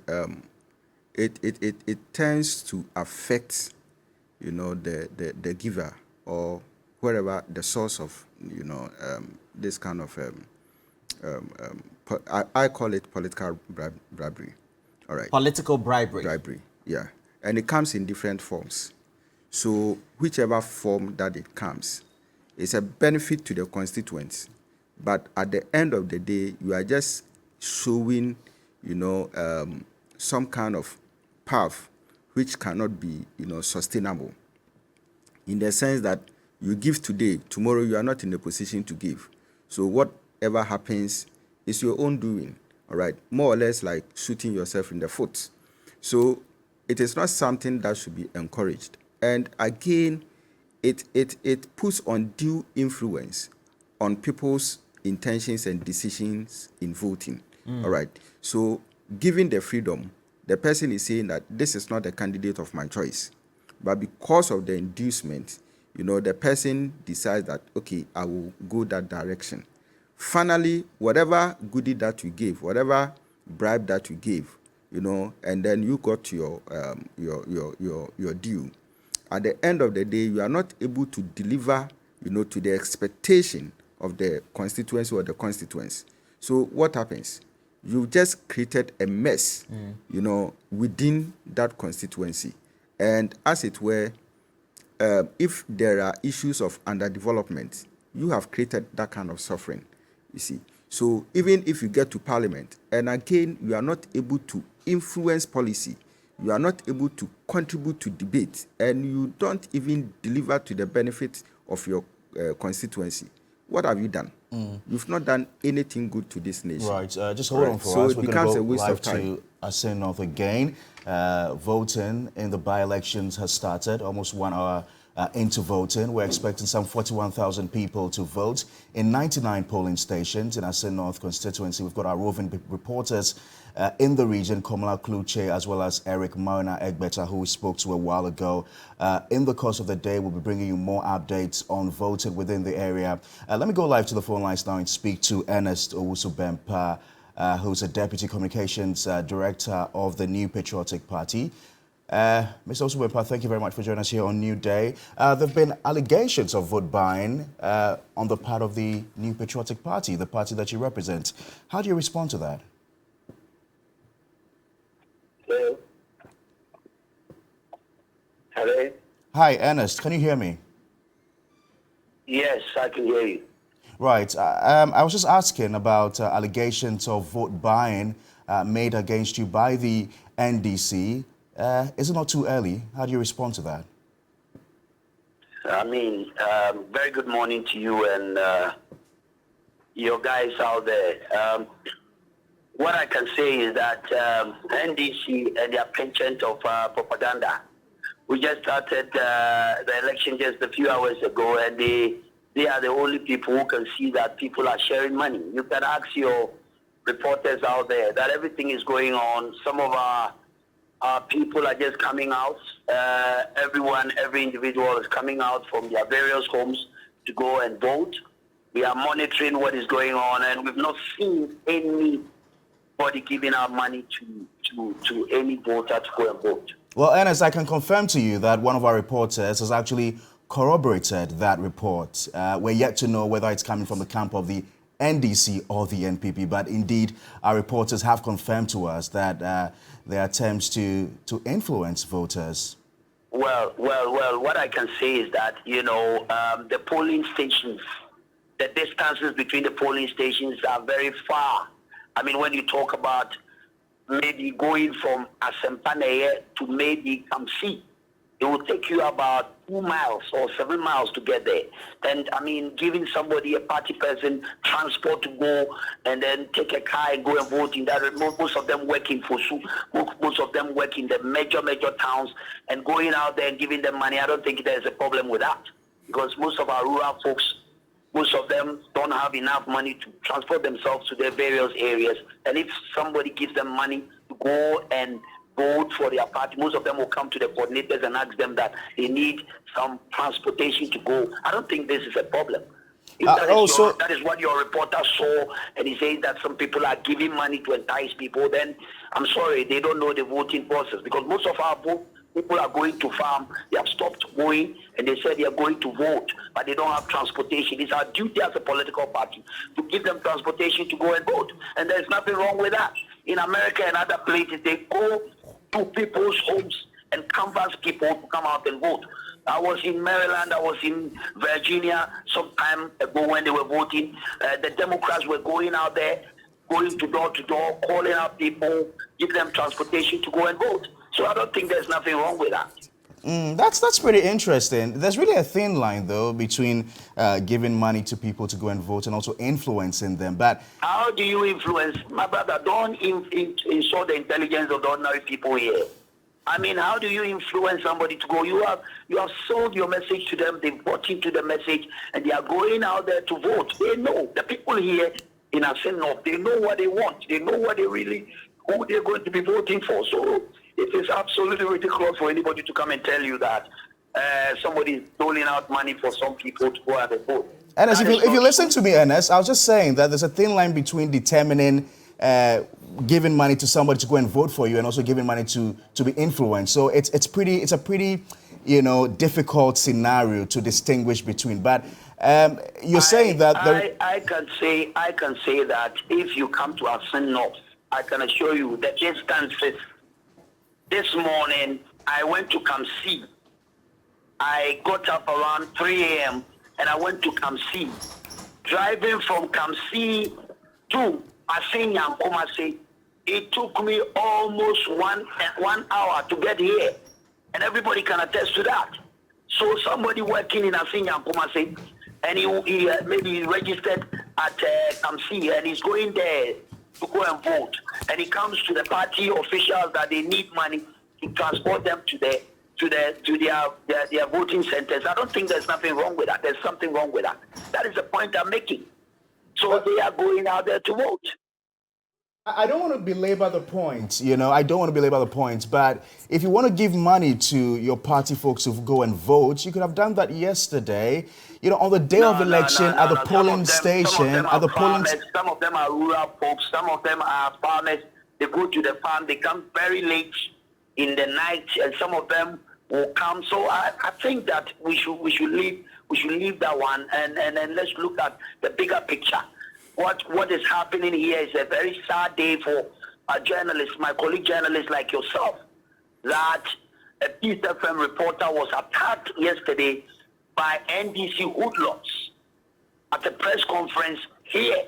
it tends to affect, the giver or wherever the source of, this kind of I call it political bribery. All right. Political bribery. Bribery, yeah. And it comes in different forms. So whichever form that it comes, it's a benefit to the constituents. But at the end of the day, you are just showing, some kind of path which cannot be, sustainable. In the sense that you give today, tomorrow you are not in a position to give. So whatever happens is your own doing, all right? More or less like shooting yourself in the foot. So it is not something that should be encouraged. And again, it puts undue influence on people's intentions and decisions in voting, all right? So given the freedom, the person is saying that this is not a candidate of my choice. But because of the inducement, the person decides that, okay, I will go that direction. Finally, whatever goodie that you gave, whatever bribe that you gave, and then you got your due. At the end of the day, you are not able to deliver, to the expectation of the constituency or the constituents. So what happens? You just created a mess, within that constituency. And as it were, if there are issues of underdevelopment, you have created that kind of suffering, you see. So even if you get to parliament, and again, you are not able to influence policy, you are not able to contribute to debate, and you don't even deliver to the benefit of your constituency, what have you done? You've not done anything good to this nation. Right, just hold on for so us. it We're becomes going a to waste go of live time. to Assin North again. Voting in the by-elections has started, almost 1 hour into voting. We're expecting some 41,000 people to vote in 99 polling stations in Assin North constituency. We've got our roving reporters in the region, Komala Kluche, as well as Eric Marina Egbeta, who we spoke to a while ago. In the course of the day, we'll be bringing you more updates on voting within the area. Let me go live to the phone lines now and speak to Ernest Owusu-Bempah, who's a Deputy Communications Director of the New Patriotic Party. Mr. Owusu-Bempah, thank you very much for joining us here on New Day. There have been allegations of vote buying on the part of the New Patriotic Party, the party that you represent. How do you respond to that? Hello. Hello. Hi, Ernest. Can you hear me? Yes, I can hear you. Right. I was just asking about allegations of vote buying made against you by the NDC. Is it not too early? How do you respond to that? Very good morning to you and your guys out there. What I can say is that NDC and their penchant of propaganda, we just started the election just a few hours ago, and they are the only people who can see that people are sharing money. You can ask your reporters out there that everything is going on. Some of our people are just coming out. Every individual is coming out from their various homes to go and vote. We are monitoring what is going on, and we've not seen anybody giving out money to any voter to go and vote. Well, Ernest, I can confirm to you that one of our reporters has actually corroborated that report. We're yet to know whether it's coming from the camp of the NDC or the NPP, but indeed our reporters have confirmed to us that there are attempts to influence voters. Well, what I can say is that, the polling stations, the distances between the polling stations are very far. I mean, when you talk about maybe going from Asempaneye to maybe Kamsi, it will take you about 2 miles or 7 miles to get there. And giving somebody, a party person, transport to go and then take a car and go and vote in that. Most of them work in Fosu, most of them work in the major towns, and going out there and giving them money, I don't think there's a problem with that. Because most of our rural folks, most of them don't have enough money to transport themselves to their various areas. And if somebody gives them money to go and vote for their party, most of them will come to the coordinators and ask them that they need some transportation to go. I don't think this is a problem. If that is what your reporter saw, and he says that some people are giving money to entice people, then I'm sorry, they don't know the voting process, because most of our People are going to farm. They have stopped going, and they said they are going to vote, but they don't have transportation. It's our duty as a political party to give them transportation to go and vote. And there's nothing wrong with that. In America and other places, they go to people's homes and canvass people to come out and vote. I was in Maryland, I was in Virginia some time ago when they were voting. The Democrats were going out there, going to door, calling out people, give them transportation to go and vote. So I don't think there's nothing wrong with that. That's pretty interesting. There's really a thin line, though, between giving money to people to go and vote and also influencing them. But how do you influence? My brother, don't insult the intelligence of the ordinary people here. I mean, how do you influence somebody to go? You have sold your message to them, they've bought into the message, and they are going out there to vote. They know, the people here in Assin North, they know what they want. They know what who they're going to be voting for. So it is absolutely ridiculous for anybody to come and tell you that somebody is doling out money for some people to go out and vote. Ernest, if you listen to me, Ernest, I was just saying that there's a thin line between determining giving money to somebody to go and vote for you and also giving money to be influenced. So it's a pretty difficult scenario to distinguish between. But you're saying that I can say that if you come to Assin North, I can assure you that distances. This morning I went to Kamsi. I got up around 3 a.m. and I went to Kamsi. Driving from Kamsi to Assin and Kumasi, it took me almost one hour to get here. And everybody can attest to that. So somebody working in Assin and Kumasi, and he maybe registered at Kamsi, and he's going there to go and vote. And he comes to the party officials that they need money to transport them to their voting centers. I don't think there's nothing wrong with that. There's something wrong with that. That is the point I'm making. So they are going out there to vote. I don't want to belabor the point, but if you want to give money to your party folks to go and vote, you could have done that yesterday, on the day of election at the polling station. Some of them are rural folks, some of them are farmers. They go to the farm, they come very late in the night, and some of them will come. So I think that we should leave that one and let's look at the bigger picture. What is happening here is a very sad day for a journalist, my colleague journalists like yourself, that a Peace FM reporter was attacked yesterday by NDC hoodlums at a press conference here.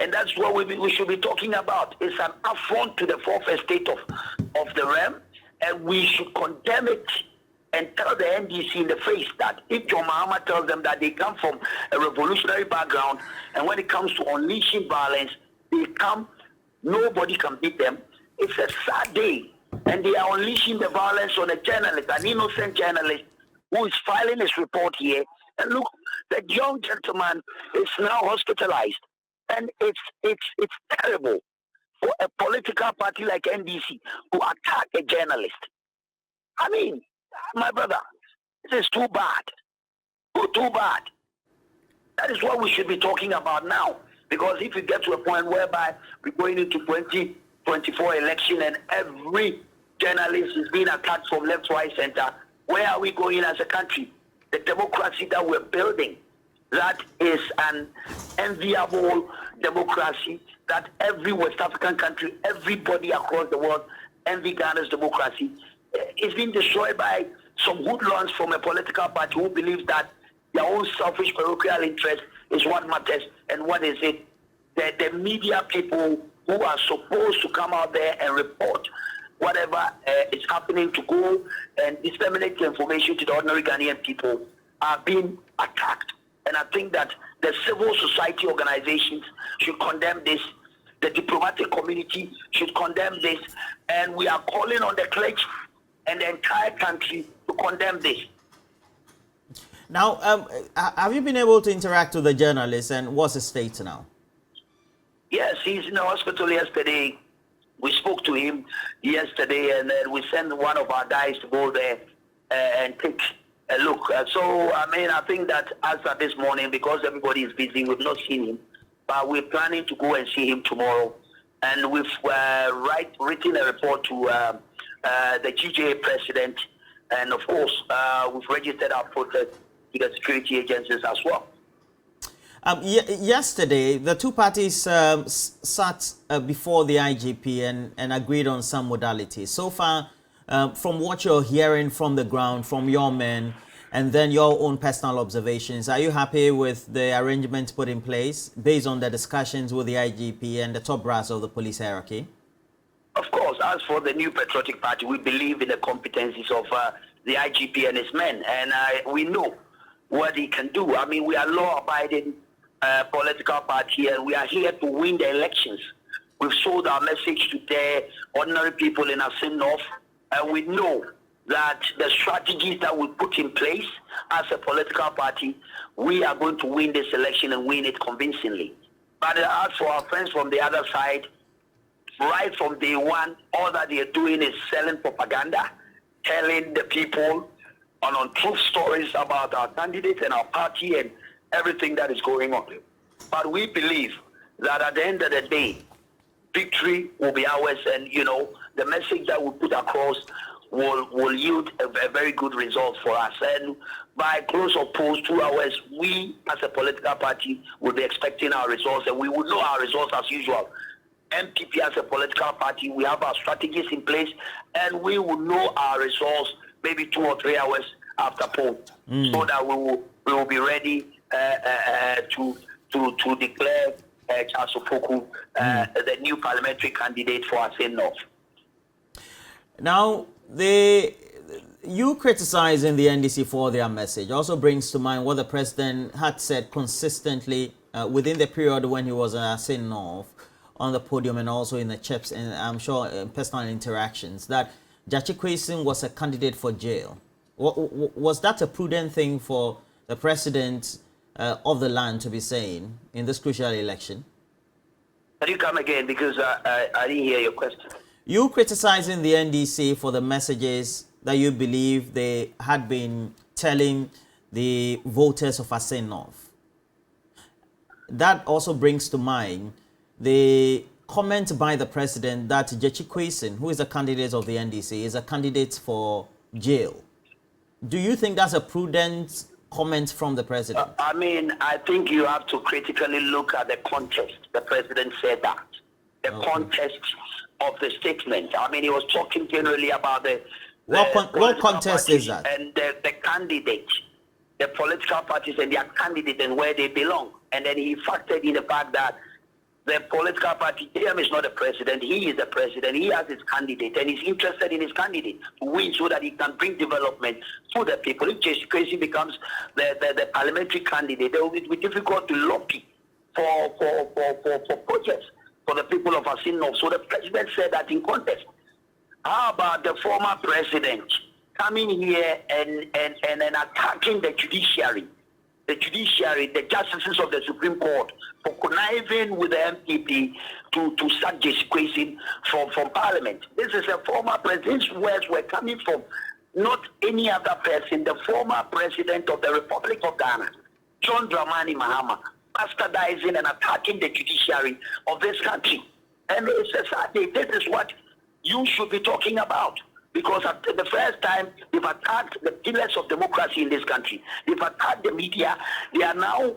And that's what we should be talking about. It's an affront to the fourth estate of the realm, and we should condemn it and tell the NDC in the face that if John Mahama tells them that they come from a revolutionary background, and when it comes to unleashing violence, nobody can beat them. It's a sad day, and they are unleashing the violence on a journalist, an innocent journalist, who is filing his report here. And look, the young gentleman is now hospitalized, and it's terrible for a political party like NDC to attack a journalist. I mean, my brother, this is too bad. Too bad. That is what we should be talking about now. Because if we get to a point whereby we're going into 2024 election and every journalist is being attacked from left, right, center, where are we going as a country? The democracy that we're building, that is an enviable democracy that every West African country, everybody across the world envy Ghana's democracy. It's been destroyed by some hoodlums from a political party who believes that their own selfish parochial interest is what matters. And what is it? The media people who are supposed to come out there and report whatever is happening, to go and disseminate the information to the ordinary Ghanaian people, are being attacked. And I think that the civil society organizations should condemn this. The diplomatic community should condemn this. And we are calling on the clergy and the entire country to condemn this. Now, have you been able to interact with the journalist, and what's his state now? Yes, he's in the hospital yesterday. We spoke to him yesterday, and we sent one of our guys to go there and take a look. So, I mean, I think that as of this morning, because everybody is busy, we've not seen him, but we're planning to go and see him tomorrow. And we've written a report to the GJA president And of course, we've registered our protest to the security agencies as well. Yesterday, the two parties sat before the IGP and agreed on some modalities. So far, from what you're hearing from the ground, from your men, and then your own personal observations, are you happy with the arrangement put in place based on the discussions with the IGP and the top brass of the police hierarchy? Of course, as for the new patriotic party, we believe in the competencies of the IGP and his men, and we know what he can do. I mean, we are law-abiding political party, and we are here to win the elections. We've sold our message to the ordinary people in Assin North, and we know that the strategies that we put in place as a political party, we are going to win this election and win it convincingly. But as for our friends from the other side, right from day one, all that they are doing is selling propaganda, telling the people untruth stories about our candidates and our party and everything that is going on. But we believe that at the end of the day, victory will be ours, and the message that we put across will yield a very good result for us. And by close of polls 2 hours, we as a political party will be expecting our results, and we will know our results as usual. MPP as a political party, we have our strategies in place, and we will know our results maybe 2 or 3 hours after poll, so that we will be ready to declare Charles Opoku the new parliamentary candidate for Assin North. Now, you criticizing the NDC for their message also brings to mind what the president had said consistently within the period when he was at Assin North on the podium and also in the chips and I'm sure in personal interactions that Jachikwesin was a candidate for jail. Was that a prudent thing for the president of the land to be saying in this crucial election? Can you come again, because I didn't hear your question? You criticizing the NDC for the messages that you believe they had been telling the voters of Assin North. That also brings to mind the comment by the president that Jachikwesin, who is a candidate of the NDC, is a candidate for jail. Do you think that's a prudent comment from the president? I mean, I think you have to critically look at the context. The president said that. The context of the statement. I mean, he was talking generally about what context is that? And the candidate, the political parties and their candidate and where they belong. And then he factored in the fact that the political party, him is not the president, he is the president, he has his candidate, and he's interested in his candidate to win so that he can bring development to the people. If Jachikwesin becomes the parliamentary candidate, it will be difficult to lobby for projects for the people of Assin North. So the president said that in context. How about the former president coming here and attacking the judiciary? The judiciary, the justices of the Supreme Court, for conniving with the MPP to sack Jachikwesin from Parliament. This is a former president. These words were coming from not any other person, the former president of the Republic of Ghana, John Dramani Mahama, bastardizing and attacking the judiciary of this country. And it's a sad day. This is what you should be talking about. Because at the first time, they've attacked the pillars of democracy in this country. They've attacked the media. They are now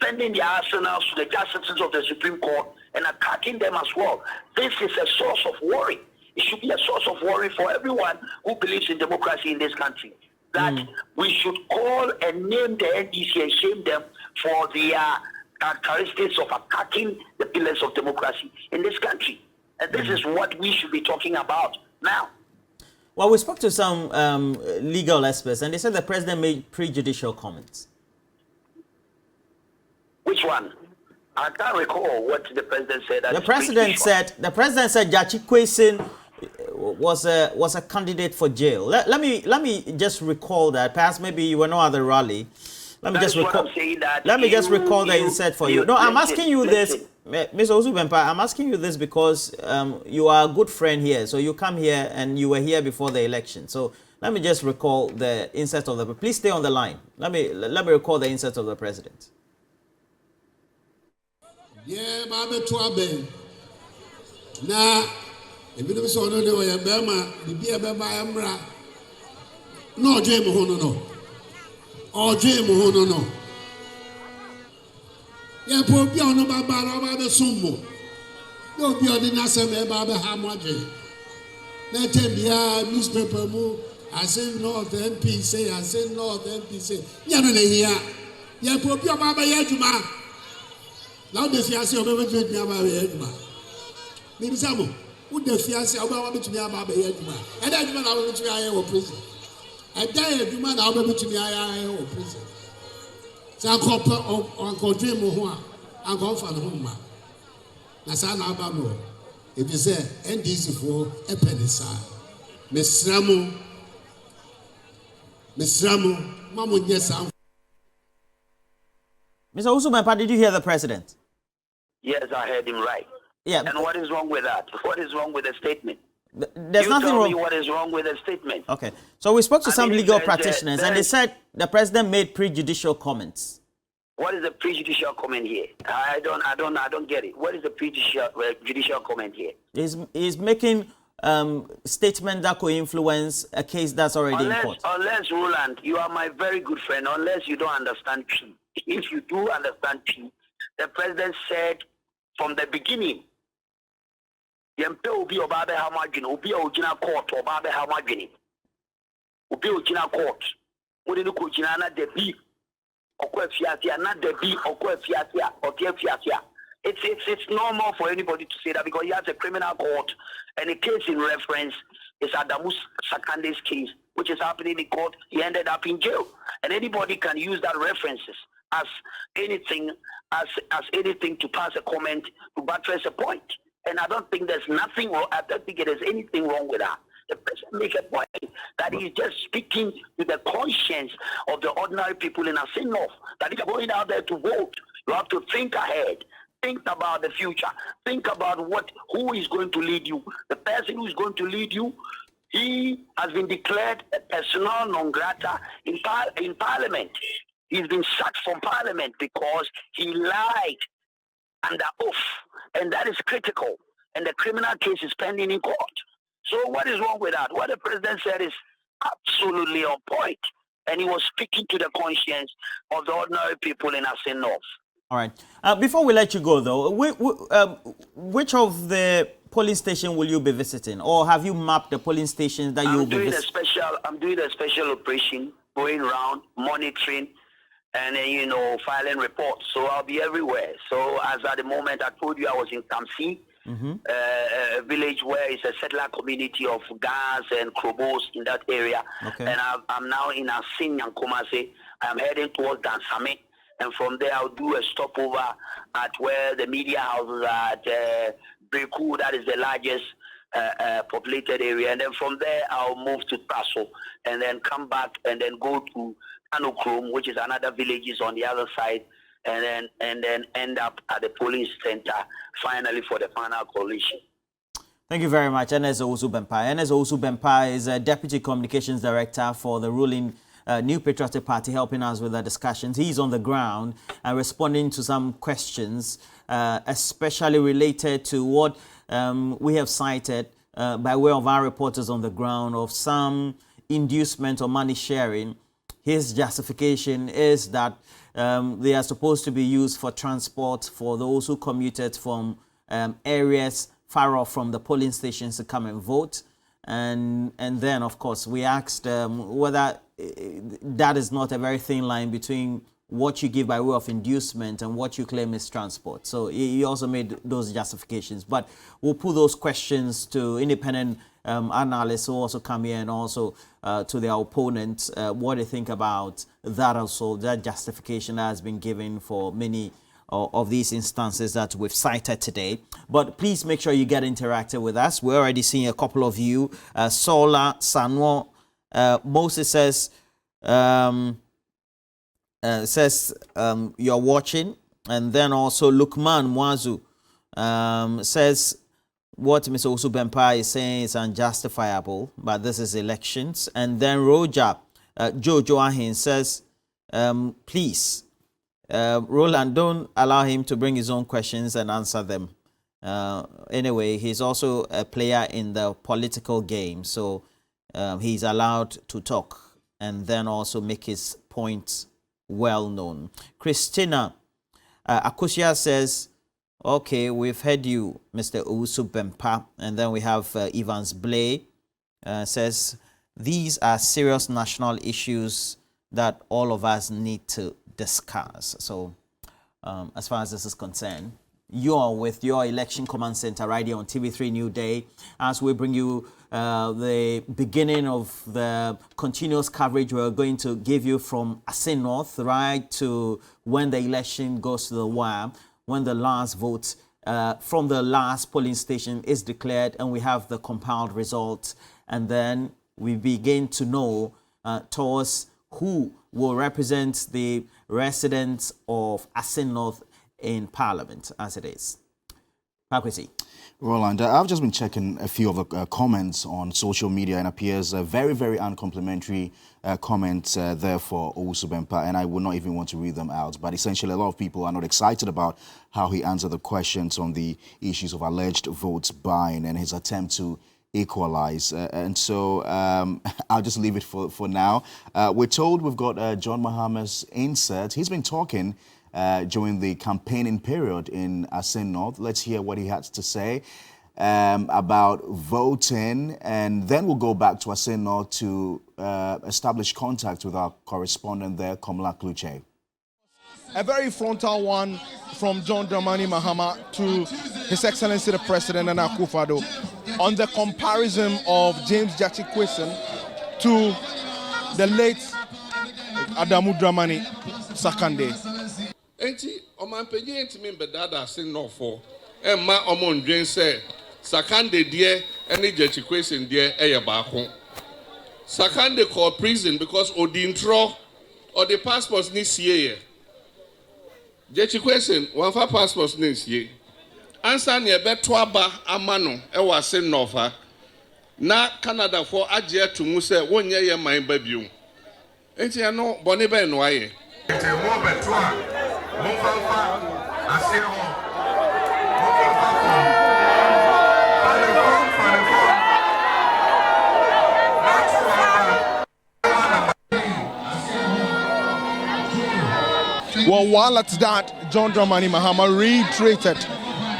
sending their arsenals to the justices of the Supreme Court and attacking them as well. This is a source of worry. It should be a source of worry for everyone who believes in democracy in this country. That we should call and name the NDC and shame them for their characteristics of attacking the pillars of democracy in this country. And this is what we should be talking about now. Well, we spoke to some legal experts, and they said the president made prejudicial comments. Which one? I can't recall what the president said. The president said Jachikwesin was a candidate for jail. Let me just recall that. Perhaps maybe you were not at the rally. Let me just recall the insert for you. No, I'm asking you this, Mr. Osubempa. I'm asking you this because you are a good friend here. So you come here and you were here before the election. So let me just recall the insert of the. Please stay on the line. Let me recall the insert of the president. Yeah, Mama Twabe. Now, if you don't know the way Bema, the beer Bema Amra, No, Jim Hono. Oh, Jim Hono. Yeah, poor Piano Baba the Sumbo. No, Piano Nasa Baba Hamaji. Let him be a newspaper move. I say North MP say, I say North MP say. Yana here. Yeah, poor Piano Baba Yajuma. Now the fiancé of every trade near my Yajuma. Maybe some. Who the fiancé about to me about Yajuma. And that man I will to I prison. I die a man I will to me I prison. So Uncle Dream Moha, Uncle Fan Homa. Nasan Abamo. If you say NDC for a penny, sir. Miss Ramo, Mamu, yes, I'm. Mr. Usumapa, did you hear the president? Yes, I heard him right. Yeah. And what is wrong with that? What is wrong with the statement? There's you nothing tell wrong. me what is wrong with the statement. Okay. So we spoke to some legal practitioners and they there's- said the president made prejudicial comments. What is the prejudicial comment here? I don't get it. What is the prejudicial comment here? He's making statement that could influence a case that's already in court. Unless, Roland, you are my very good friend, unless you don't understand P. If you do understand P, the president said from the beginning, Yempe Obi Obabe Hamagini, Obi Ojina Court, Obabe Hamagini, Obi Ojina Court, Udinu Kujina Debi, Okwe Fiatia, not Debi, Okwe Fiatia, Otie Fiatia. It's normal for anybody to say that because he has a criminal court and the case in reference is Adamus Sakande's case, which is happening in court. He ended up in jail. And anybody can use that references as anything to pass a comment to buttress a point. And I don't think there's nothing wrong. I don't think there's anything wrong with that. The president make a point that he's just speaking to the conscience of the ordinary people in Assin North. That if you're going out there to vote, you have to think ahead. Think about the future. Think about who is going to lead you. The person who is going to lead you, he has been declared a persona non grata in Parliament. He's been sacked from Parliament because he lied under oath, and that is critical. And the criminal case is pending in court. So what is wrong with that? What the president said is absolutely on point, and he was speaking to the conscience of the ordinary people in Assin North. All right. Before we let you go, though, which of the polling station will you be visiting, or have you mapped the polling stations that you will be visiting? I'm doing a special operation, going around, monitoring, and then, filing reports. So I'll be everywhere. So as at the moment, I told you I was in Kamsi, a village where it's a settler community of Gas and Krobos in that area. Okay. And I'm now in Assin and Kumase. I'm heading towards Dansame. And from there, I'll do a stopover at where the media houses are at Breku, that is the largest populated area. And then from there, I'll move to Tasso and then come back and then go to Anokrom, which is another village on the other side, and then end up at the polling center finally for the final coalition. Thank you very much, Ernest Owusu-Bempah. Ernest Owusu-Bempah is a Deputy Communications Director for the ruling New Patriotic Party, helping us with the discussions. He's on the ground and responding to some questions, especially related to what we have cited by way of our reporters on the ground of some inducement or money sharing. His justification is that they are supposed to be used for transport for those who commuted from areas far off from the polling stations to come and vote. And then, of course, we asked whether that is not a very thin line between what you give by way of inducement and what you claim is transport. So he also made those justifications. But we'll put those questions to independent analysts who also come here and also to their opponents what they think about that also, that justification that has been given for many of these instances that we've cited today. But please make sure you get interactive with us. We're already seeing a couple of you. Sola Sanwo Moses says you're watching. And then also Lukman Mwazu says what Mr. Owusu-Bempah is saying is unjustifiable, but this is elections. And then Roja Jojo Ahin says, please, Roland, don't allow him to bring his own questions and answer them. Anyway, he's also a player in the political game, so he's allowed to talk and then also make his point well known. Christina Akosia says, okay, we've heard you, Mr. Owusu Bempa. And then we have Evans Blay says, these are serious national issues that all of us need to discuss. So as far as this is concerned, you are with your election command center right here on TV3NewDay as we bring you the beginning of the continuous coverage we're going to give you from Assin North right to when the election goes to the wire, when the last vote from the last polling station is declared and we have the compiled results, and then we begin to know towards who will represent the residents of Assin North in Parliament as it is. Pakwesi. Roland, I've just been checking a few of the comments on social media, and appears a very, very uncomplimentary comment there for Owusu Bempa, and I would not even want to read them out. But essentially, a lot of people are not excited about how he answered the questions on the issues of alleged votes buying and his attempt to equalize. And so I'll just leave it for now. We're told we've got John Mahama's insert. He's been talking during the campaigning period in Assin North. Let's hear what he had to say about voting, and then we'll go back to Assin North to establish contact with our correspondent there, Komla Kluche. A very frontal one from John Dramani Mahama to His Excellency the President Nana Akufo-Addo on the comparison of James Gyakye Quayson to the late Adamu Dramani Sakande. Enti omanpenye ntimi mbedada Assin North for emma omondwen se Sakande die ene Gyakye Quayson die eye baako. Sakande called prison because odintro or the passports ni sie. Gyakye Quayson one for passports ni sie. Answer ne beto aba amano e wa Assin North na Canada for agye to mu se wonye ye man ba biu. Enti ano bone be no aye. Well, while at that, John Dramani Mahama reiterated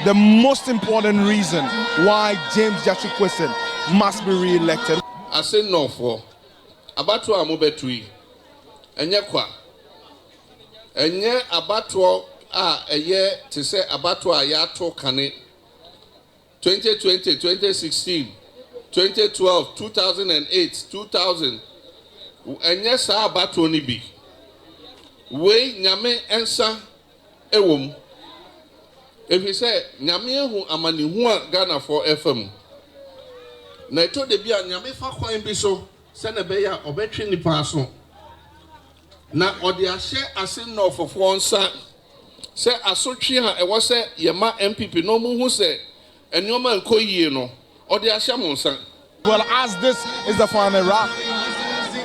the most important reason why James Gyakye Quayson must be re-elected. Assin North for abatu amobetui enye kwa enye abatu eye to say abatu ayato kane 2020, 2016, 2012, 2008, 2000 enye sa abatu ni bi we nyame ensa ewom if he say nyame ehu amani hu a Ghana for FM na eto de bia nyame fa kwan bi so se na be ya obetwe nipa so na ode ahye Assin North for nsa se asotwe ha e wo se yema MPP no mu hu se enyoma nkoyie no ode ahye mo nsa. Well, as this is the final wrap,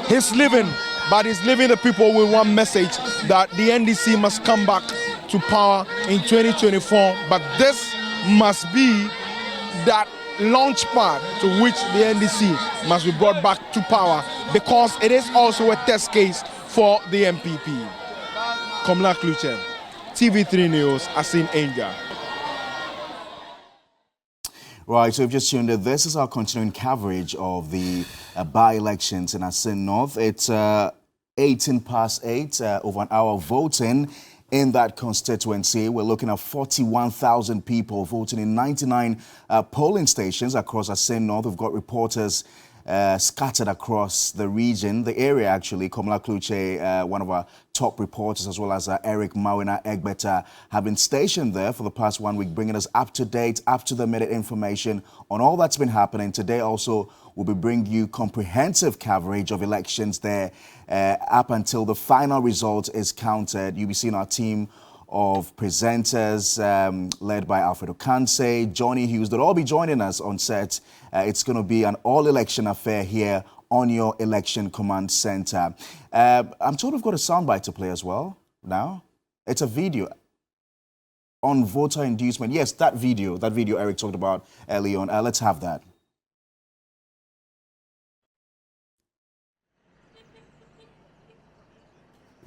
he's leaving, but he's leaving the people with one message that the NDC must come back to power in 2024, but this must be that launch pad to which the NDC must be brought back to power, because it is also a test case for the MPP. Komla Kluche, TV3 News, Assin Angel. Right, so if you've just tuned in, this is our continuing coverage of the by-elections in Assin North. It's 18 past 8, over an hour of voting in that constituency. We're looking at 41,000 people voting in 99 polling stations across Assin North. We've got reporters scattered across the region, the area actually. Komla Kluche, one of our top reporters, as well as Eric Mawina Egbeta, have been stationed there for the past 1 week, bringing us up-to-date, up-to-the-minute information on all that's been happening. Today also, we'll be bringing you comprehensive coverage of elections there up until the final result is counted. You'll be seeing our team of presenters led by Alfredo Kanse, Johnny Hughes. They'll all be joining us on set. It's going to be an all-election affair here on your election command center. I'm told we've got a soundbite to play as well now. It's a video on voter inducement. Yes, that video Eric talked about early on. Let's have that.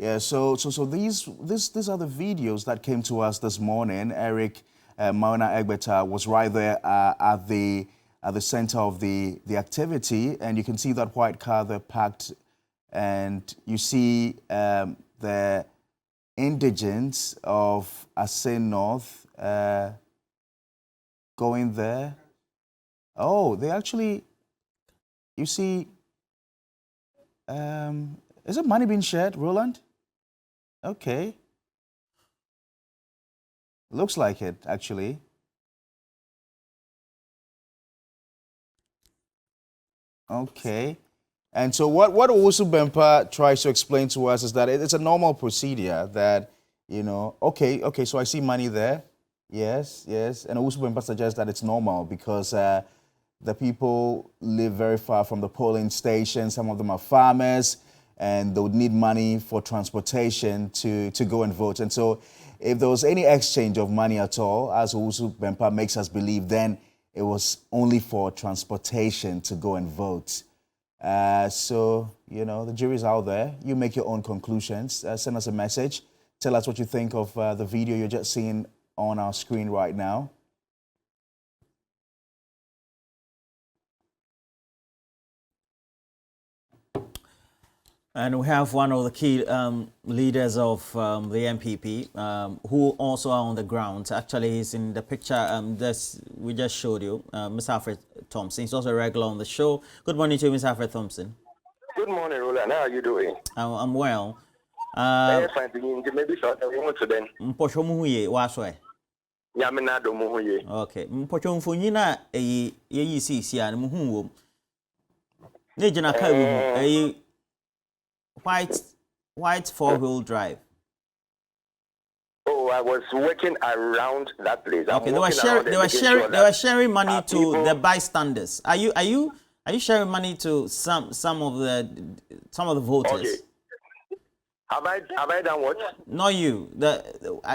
Yeah, so these are the videos that came to us this morning. Eric Mauna Egbeta was right there at the center of the activity, and you can see that white car there parked, and you see the indigents of Assin North going there. Oh, they actually, you see, is it money being shared, Roland? Okay. Looks like it, actually. Okay. And so what Owusu Bempa tries to explain to us is that it's a normal procedure that, you know, okay, so I see money there. Yes. And Owusu Bempa suggests that it's normal because the people live very far from the polling station. Some of them are farmers, and they would need money for transportation to go and vote. And so if there was any exchange of money at all, as Owusu Bempa makes us believe, then it was only for transportation to go and vote. So, you know, the jury's out there. You make your own conclusions. Send us a message. Tell us what you think of the video you're just seeing on our screen right now. And we have one of the key leaders of the MPP who also are on the ground. Actually, he's in the picture we just showed you, Mr. Alfred Thompson. He's also a regular on the show. Good morning to you, Mr. Alfred Thompson. Good morning, Roland. How are you doing? I'm well. Maybe so. Okay. Mpocho mfunyina yeyi sisi ya muhu wo. Ne jina ka wo white four-wheel drive. Oh, I was working around that place. Okay, they were sharing money to the bystanders. Are you sharing money to some of the voters? Okay. Have I done what? Not you.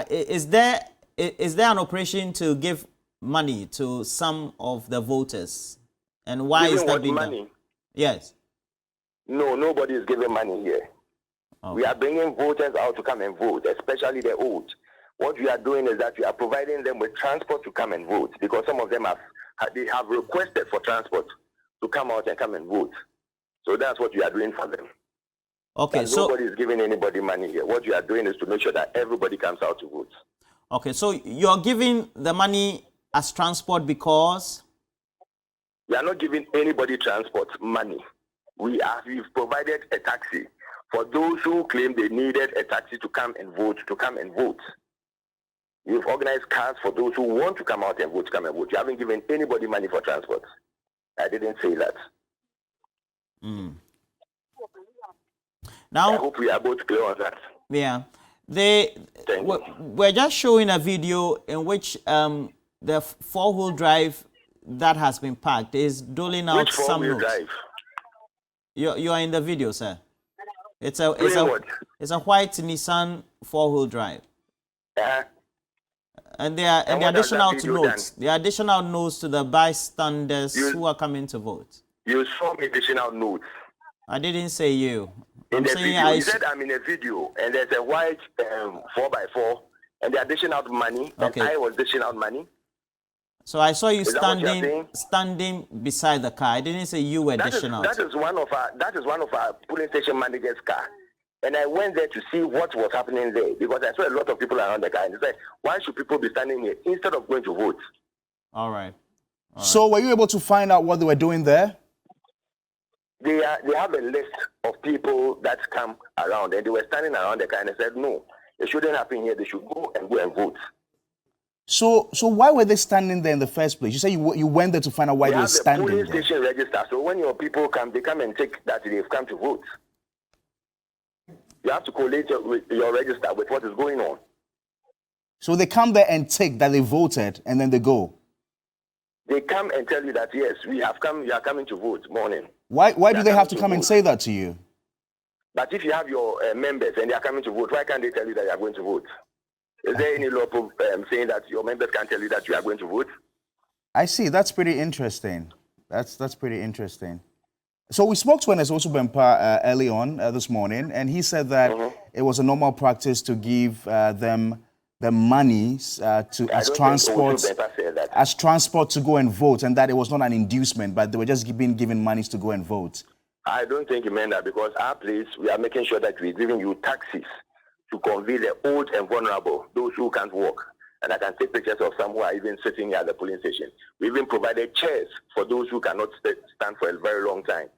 Is there an operation to give money to some of the voters? And why is that being done? Yes. No, nobody is giving money here. Okay. We are bringing voters out to come and vote, especially the old. What we are doing is that we are providing them with transport to come and vote, because some of them have requested for transport to come out and come and vote. So that's what we are doing for them. Okay, so nobody is giving anybody money here. What we are doing is to make sure that everybody comes out to vote. Okay, so you're giving the money as transport because? We are not giving anybody transport money. We've provided a taxi for those who claim they needed a taxi to come and vote, We've organized cars for those who want to come out and vote, to come and vote. You haven't given anybody money for transport. I didn't say that. Now, I hope we are both clear on that. Yeah. We're just showing a video in which the four-wheel drive that has been parked is doling out some notes. Drive? You are in the video, sir. It's a white Nissan four-wheel drive. And the additional notes. The additional notes to the bystanders who are coming to vote. You saw additional notes. I didn't say you. In the video, you said I'm in a video, and there's a white 4x4, and they're dishing out money, and I was dishing out money. So I saw you standing beside the car. I didn't say you were dishing out. That is one of our police station manager's car. And I went there to see what was happening there, because I saw a lot of people around the car, and they said, why should people be standing here instead of going to vote? All right. So were you able to find out what they were doing there? They have a list of people that come around, and they were standing around the car, and they said, no, it shouldn't happen here. They should go and vote. So why were they standing there in the first place? You say you went there to find out why they were standing there. We have the police station register. So when your people come, they come and take that they've come to vote. You have to collate your register with what is going on. So they come there and take that they voted, and then they go? They come and tell you that, yes, we have come, you are coming to vote, morning. Why do they have to come and say that to you? But if you have your members and they are coming to vote, why can't they tell you that you are going to vote? Is there any law saying that your members can't tell you that you are going to vote? I see. That's pretty interesting. That's pretty interesting. So we spoke to Ernest Osubempa early on this morning, and he said that it was a normal practice to give them the money as transport to go and vote, and that it was not an inducement, but they were just being given monies to go and vote. I don't think he meant that, because our place, we are making sure that we're giving you taxis to convey the old and vulnerable, those who can't walk. And I can take pictures of some who are even sitting at the polling station. We even provided chairs for those who cannot stand for a very long time.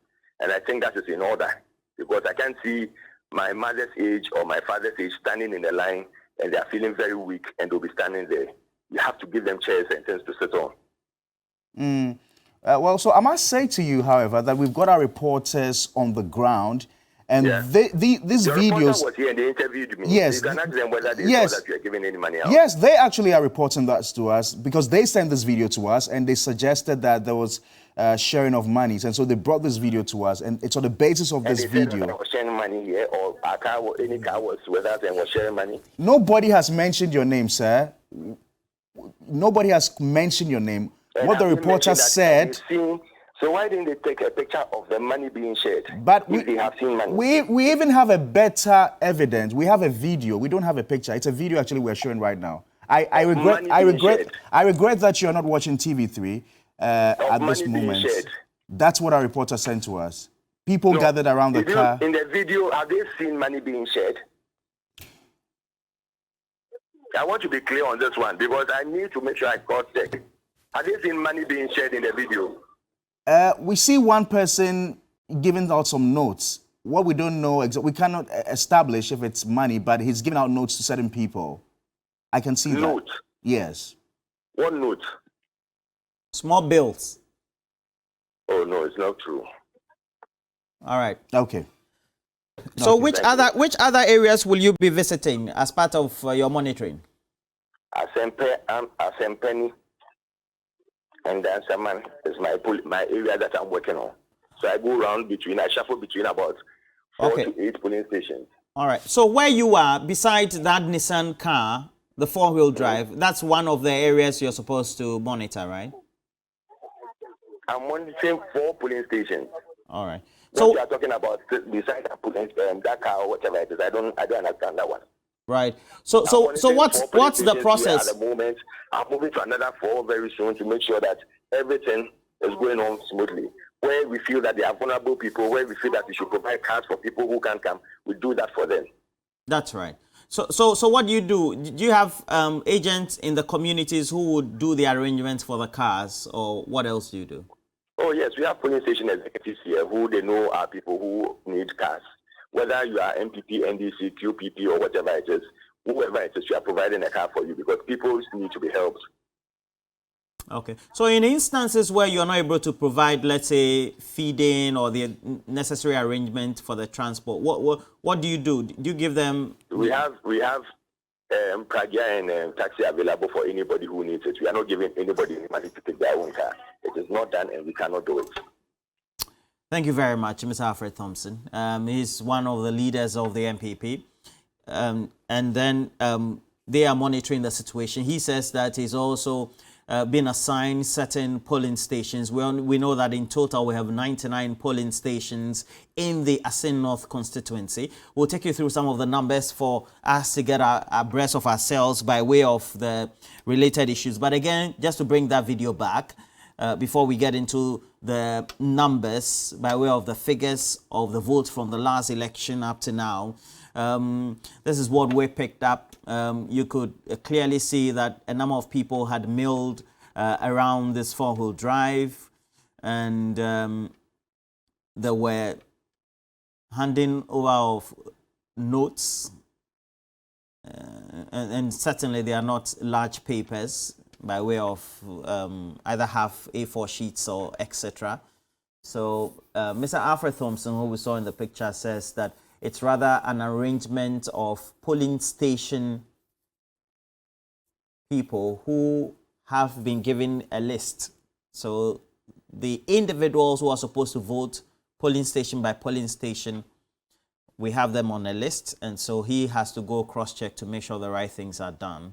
And I think that is in order, because I can't see my mother's age or my father's age standing in the line and they are feeling very weak and they'll be standing there. You have to give them chairs and things to sit on. Well, so I must say to you, however, that we've got our reporters on the ground, and these videos. Was here and they interviewed me. Yes. You can ask them whether they saw that you are giving any money out. Yes, they actually are reporting that to us because they sent this video to us and they suggested that there was sharing of monies, and so they brought this video to us, and it's on the basis of this video. Was sharing money here, or a car, or any car was with us and was sharing money. Nobody has mentioned your name, sir. Nobody has mentioned your name. And what the reporter said. So why didn't they take a picture of the money being shared? But they have seen money. We even have a better evidence. We have a video. We don't have a picture. It's a video actually we're showing right now. I regret that you're not watching TV3 at this moment. That's what our reporter sent to us. People gathered around the car. In the video, have they seen money being shared? I want to be clear on this one because I need to make sure I cross-check. Have they seen money being shared in the video? We see one person giving out some notes. What we don't know, we cannot establish if it's money, but he's giving out notes to certain people. I can see that. Yes. What note? Small bills. Oh, no, it's not true. All right. Okay. So which other areas will you be visiting as part of your monitoring? Assin Penny and then Saman is my area that I'm working on. So I go around I shuffle between about 4 to 8 polling stations. All right. So where you are, besides that Nissan car, the 4-wheel drive, that's one of the areas you're supposed to monitor, right? I'm monitoring 4 polling stations. All right. So you are talking about besides that car or whatever it is, I don't understand that one. Right. So what's the process? At the moment, I'm moving to another 4 very soon to make sure that everything is going on smoothly. Where we feel that they are vulnerable people, where we feel that we should provide cars for people who can't come, we do that for them. That's right. So what do? Do you have agents in the communities who would do the arrangements for the cars, or what else do you do? Oh yes, we have polling station executives here who they know are people who need cars. Whether you are MPP, NDC, QPP, or whatever it is, whoever it is, we are providing a car for you because people need to be helped. Okay. So in instances where you're not able to provide, let's say, feeding or the necessary arrangement for the transport, what do you do? Do you give them? We have Pragya and taxi available for anybody who needs it. We are not giving anybody any money to take their own car. It is not done and we cannot do it. Thank you very much, Mr. Alfred Thompson. He's one of the leaders of the MPP. And then they are monitoring the situation. He says that he's also been assigned certain polling stations. We know that in total we have 99 polling stations in the Assin North constituency. We'll take you through some of the numbers for us to get abreast of ourselves by way of the related issues. But again, just to bring that video back, before we get into the numbers by way of the figures of the votes from the last election up to now, this is what we picked up. You could clearly see that a number of people had milled around this 4-wheel drive, and there were handing over of notes, and certainly they are not large papers by way of either half A4 sheets or etc. So Mr. Alfred Thompson, who we saw in the picture, says that it's rather an arrangement of polling station people who have been given a list. So the individuals who are supposed to vote polling station by polling station, we have them on a list, and so he has to go cross-check to make sure the right things are done.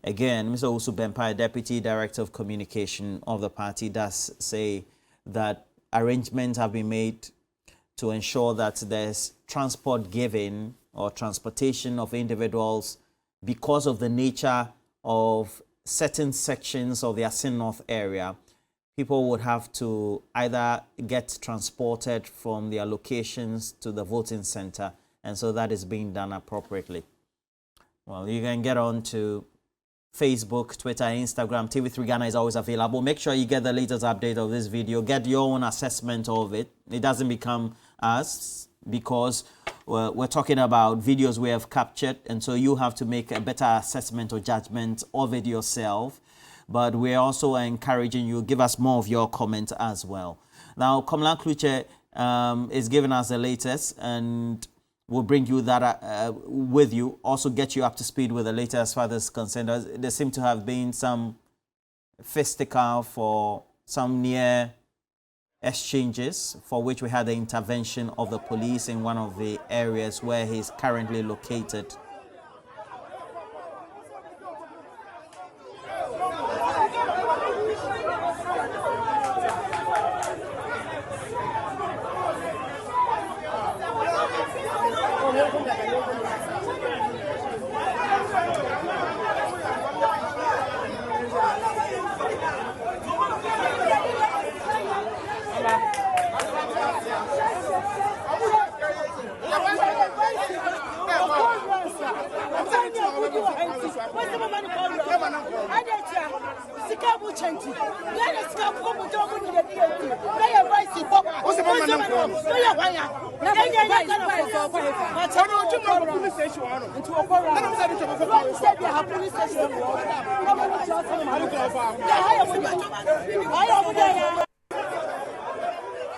Again, Mr. Usu Bempai, Deputy Director of Communication of the party, does say that arrangements have been made to ensure that there's transport given or transportation of individuals because of the nature of certain sections of the Assin North area. People would have to either get transported from their locations to the voting center, and so that is being done appropriately. Well, you can get on to Facebook, Twitter, Instagram. TV3 Ghana is always available. Make sure you get the latest update of this video. Get your own assessment of it. It doesn't become us because we're talking about videos we have captured, and so you have to make a better assessment or judgment of it yourself. But we're also encouraging you, give us more of your comments as well. Now, Komla Kluche is giving us the latest, and we'll bring you that with you. Also get you up to speed with the latest as far as concerned. There seem to have been some fisticuffs for some near exchanges for which we had the intervention of the police in one of the areas where he's currently located.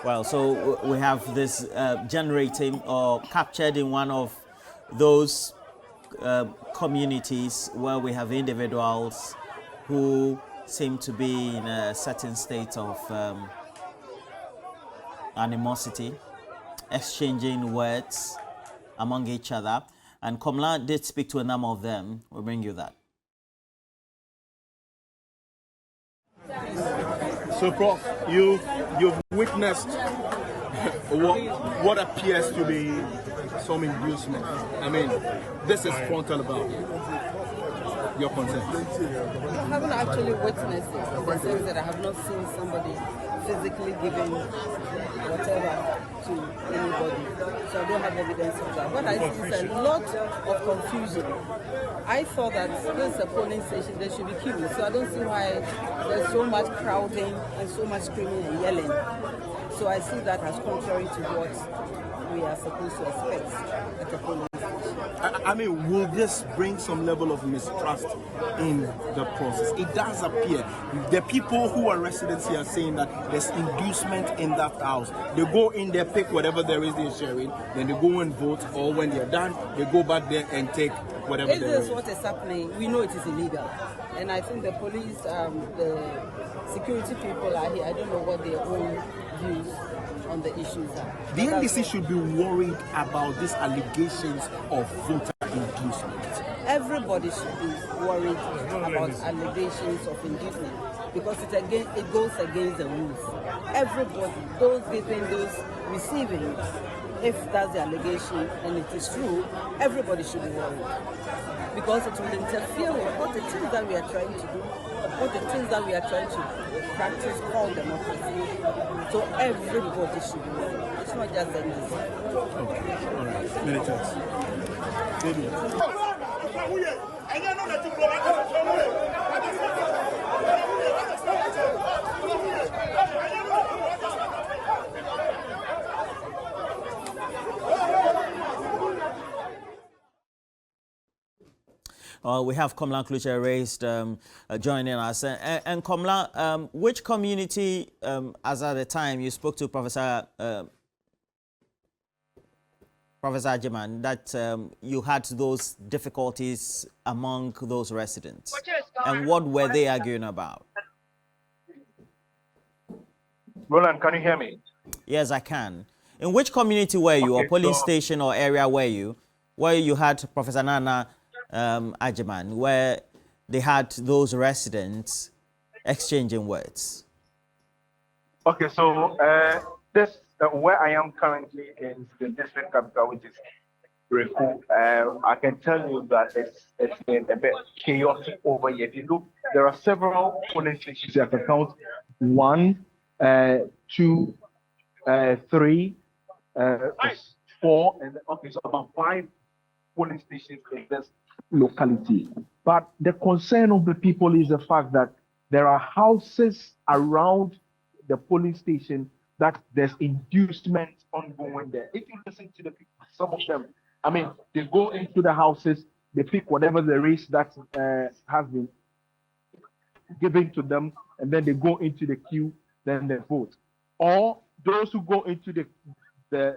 Well, so we have this generating or captured in one of those communities where we have individuals who seem to be in a certain state of animosity, exchanging words among each other. And Komla did speak to a number of them. We'll bring you that. So, Prof, you've witnessed what appears to be some inducement. I mean, this is frontal about your consent. I haven't actually witnessed it in the sense that I have not seen somebody physically giving whatever to anybody. So I don't have evidence of that. What I see is a lot of confusion. I thought that this is a polling station, there should be queues. So I don't see why there's so much crowding and so much screaming and yelling. So I see that as contrary to what we are supposed to expect at a polling station. I mean, will this bring some level of mistrust in the process? It does appear. The people who are residents here are saying that there's inducement in that house. They go in there, pick whatever there is they're sharing, then they go and vote, or when they're done, they go back there and take whatever there is. If this is what is happening, we know it is illegal. And I think the police, the security people are here. I don't know what their own views on the issues are. The NDC should be worried about these allegations of voter inducement. Everybody should be worried about allegations of inducement because it goes against the rules. Everybody, those giving, those receiving, if that's the allegation and it is true, everybody should be worried because it will interfere with what it is that we are trying to do, what it is that we are trying to practice called democracy. So everybody should be worried. It's not just the NDC. Okay, all right. Many thanks. We have Komla Kluche raised joining us. And Komla, which community, as at the time you spoke to Professor Agyeman, that you had those difficulties among those residents? And what were they arguing about? Roland, can you hear me? Yes, I can. In which community were you, or police station or area were you, where you had Professor Nana Agyeman, where they had those residents exchanging words? Okay, so this where I am currently is the district capital, which is Reku. I can tell you that it's been a bit chaotic over here. If you look, there are several polling stations. I can count 1, 2, 3, 4, and okay, so about 5 polling stations in this locality. But the concern of the people is the fact that there are houses around the polling station that there's inducement ongoing there. If you listen to the people, some of them, I mean, they go into the houses, they pick whatever the race that has been given to them, and then they go into the queue, then they vote. Or those who go into the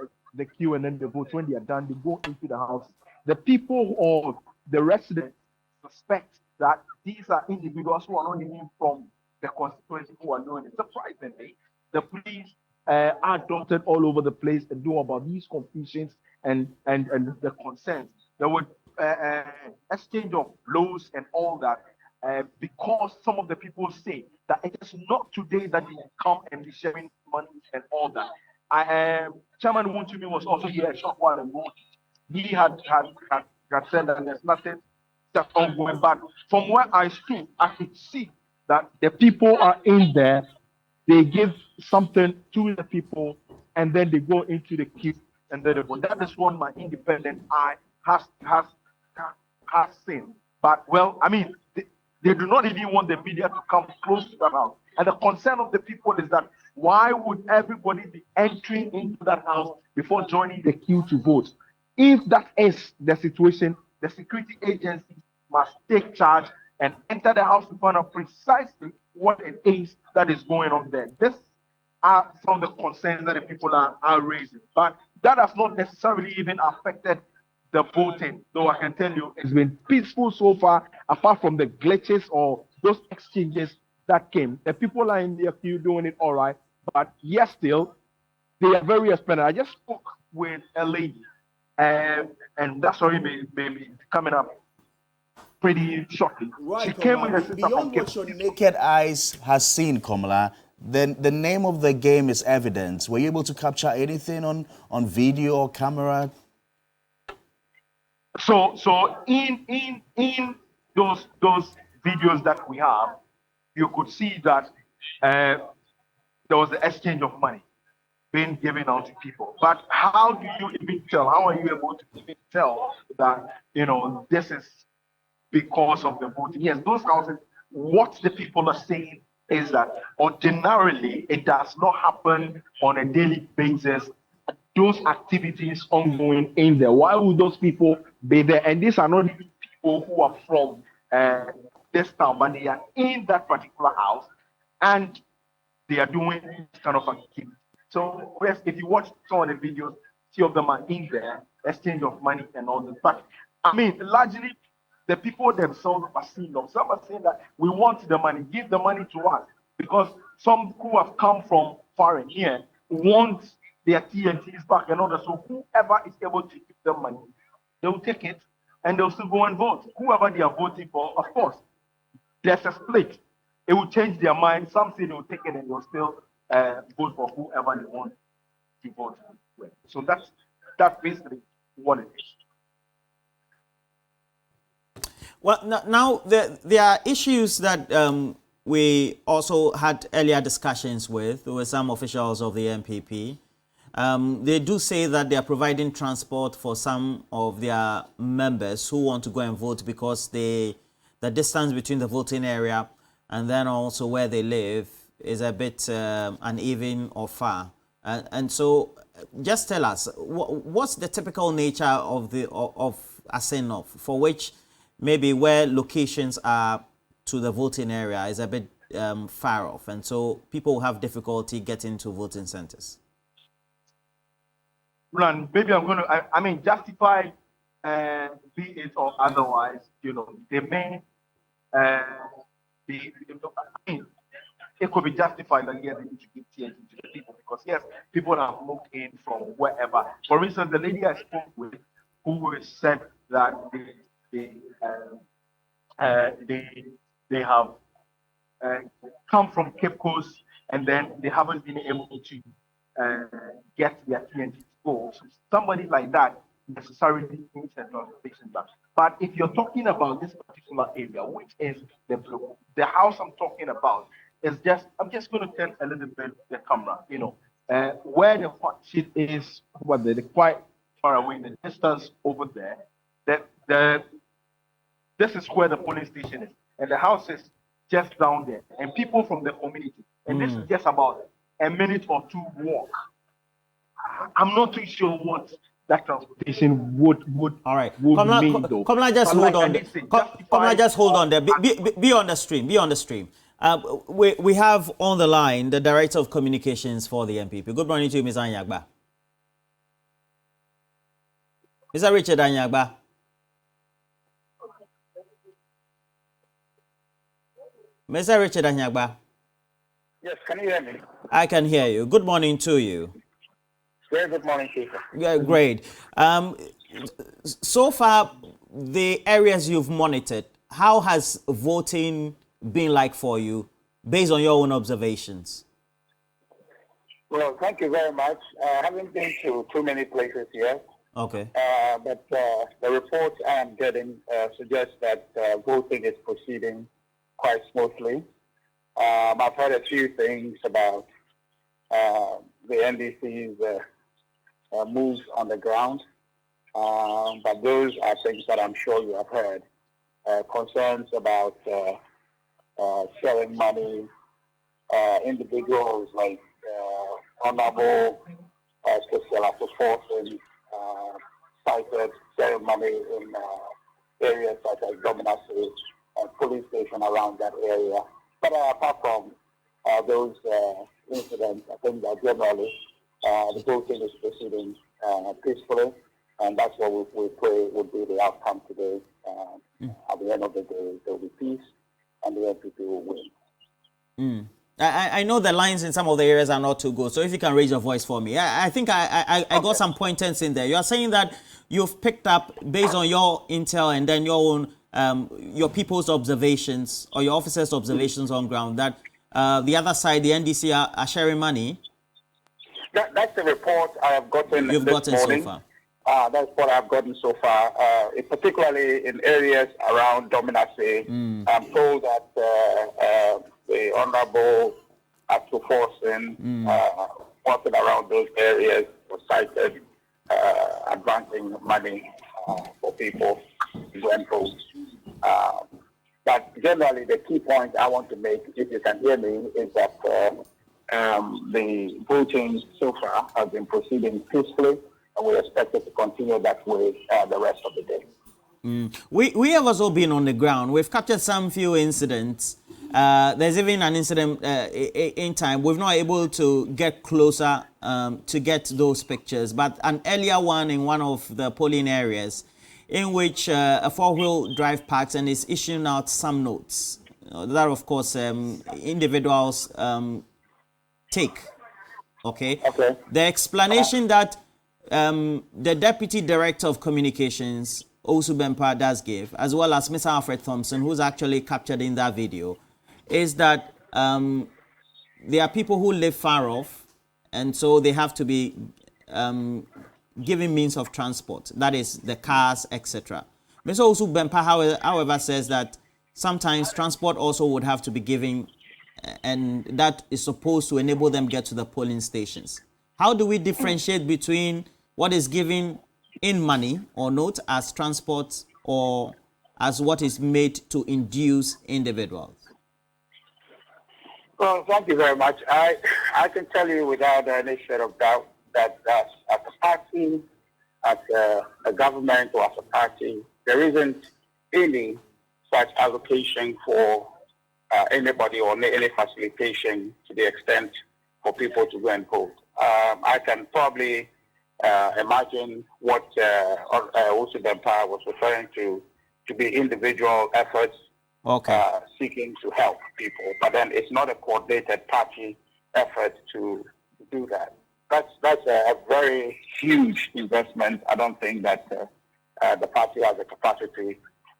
queue and then they vote, when they are done, they go into the house. The people or the residents suspect that these are individuals who are not even from the constituency who are doing it. Surprisingly, the police are dotted all over the place and know about these confusions and the concerns. There were exchange of blows and all that because some of the people say that it is not today that they will come and be sharing money and all that. Chairman Wuntumi was also here a short while ago. He had said that there's nothing that's ongoing. But from where I stood, I could see that the people are in there. They give something to the people, and then they go into the queue, and then they go. That is what my independent eye has seen. But well, I mean, they do not even want the media to come close to that house. And the concern of the people is that why would everybody be entering into that house before joining the queue to vote? If that is the situation, the security agencies must take charge and enter the house to find out precisely what it is that is going on there. These are some of the concerns that the people are raising. But that has not necessarily even affected the voting, though I can tell you it's been peaceful so far, apart from the glitches or those exchanges that came. The people are in the queue doing it all right, but yes, still, they are very expended. I just spoke with a lady, and that story may be coming up pretty shortly. Right, She came with a sister beyond from what your naked eyes has seen, Komala, then the name of the game is evidence. Were you able to capture anything on video or camera? So in those videos that we have, you could see that there was the exchange of money being given out to people. But how do you even tell? How are you able to even tell that this is because of the voting? Yes, those houses. What the people are saying is that ordinarily it does not happen on a daily basis. Those activities ongoing in there. Why would those people be there? And these are not even people who are from this town, but they are in that particular house and they are doing this kind of activity. So yes, if you watch some of the videos, few of them are in there, exchange of money and all that. But I mean, largely the people themselves are seeing them. Some are saying that we want the money, give the money to us, because some who have come from foreign here want their TNTs back and all that. So whoever is able to give them money, they will take it and they'll still go and vote. Whoever they are voting for, of course, there's a split. It will change their mind. Some say they'll take it and they'll still vote for whoever they want to vote with. So that's basically what it is. Well, now there are issues that we also had earlier discussions with some officials of the MPP. They do say that they are providing transport for some of their members who want to go and vote because the distance between the voting area and then also where they live is a bit uneven or far. And so just tell us, what's the typical nature of Assin for which maybe where locations are to the voting area is a bit far off, and so people have difficulty getting to voting centers? Maybe I'm going to, I mean, justify, be it or otherwise, they may, I mean, it could be justified that yes, they need to give TNT to the people because yes, people have moved in from wherever. For instance, the lady I spoke with, who said that they have come from Cape Coast and then they haven't been able to get their TNT to go. So somebody like that necessarily needs a transportation back. But if you're talking about this particular area, which is the house I'm talking about, is just, I'm just going to tell a little bit the camera, where the hot sheet is, what they're quite far away in the distance over there. This is where the police station is, and the house is just down there, and people from the community. And this is just about a minute or two walk. I'm not too sure what that transportation would all right. mean, though. Just hold on. Just hold on there. Be on the stream. Be on the stream. We have on the line the Director of Communications for the MPP. Good morning to you, Ms. Anyagba. Mr. Richard Anyagba. Mr. Richard Anyagba. Yes, can you hear me? I can hear you. Good morning to you. Very good morning, Chief. Yeah, great. So far, the areas you've monitored, how has voting been like for you, based on your own observations? Well, thank you very much. I haven't been to too many places yet. Okay. But the reports I am getting suggest that voting is proceeding quite smoothly. I've heard a few things about the NDC's moves on the ground, but those are things that I'm sure you have heard. Concerns about sharing money, individuals like Honorable Special Forces cited sharing money in areas such as Dominacy and police station around that area. But apart from those incidents, I think that generally the voting is proceeding peacefully, and that's what we pray would be the outcome today. At the end of the day, there will be peace, and the NPP will win. I know the lines in some of the areas are not too good, so if you can raise your voice for me. I think I got some pointers in there. You are saying that you've picked up, based on your intel and then your own, your people's observations or your officers' observations on ground, that the other side, the NDC, are sharing money. That's the report I have gotten You've this gotten morning. so far. That's what I've gotten so far, particularly in areas around Dominacy. I'm told that the Honorable Forcing walking around those areas was cited advancing money for people to go and vote. But generally, the key point I want to make, if you can hear me, is that the voting so far has been proceeding peacefully, and we expect it to continue that way the rest of the day. We have also been on the ground. We've captured some few incidents. There's even an incident in time. We've not able to get closer to get those pictures, but an earlier one in one of the polling areas in which a four-wheel drive parks and is issuing out some notes. That, of course, individuals take. Okay. The explanation that the Deputy Director of Communications, Osu Bempa, does give, as well as Mr. Alfred Thompson, who's actually captured in that video, is that there are people who live far off, and so they have to be given means of transport, that is the cars, etc. Mr. Osu Bempa, however, says that sometimes transport also would have to be given, and that is supposed to enable them get to the polling stations. How do we differentiate between what is given in money or note as transport or as what is made to induce individuals? Well, thank you very much. I can tell you without any shade of doubt that as a party, as a government, or as a party, there isn't any such allocation for anybody or any facilitation to the extent for people to go and vote. I can probably imagine what Osu Bempa was referring to be individual efforts seeking to help people, but then it's not a coordinated party effort to do that. That's a very huge investment. I don't think that the party has the capacity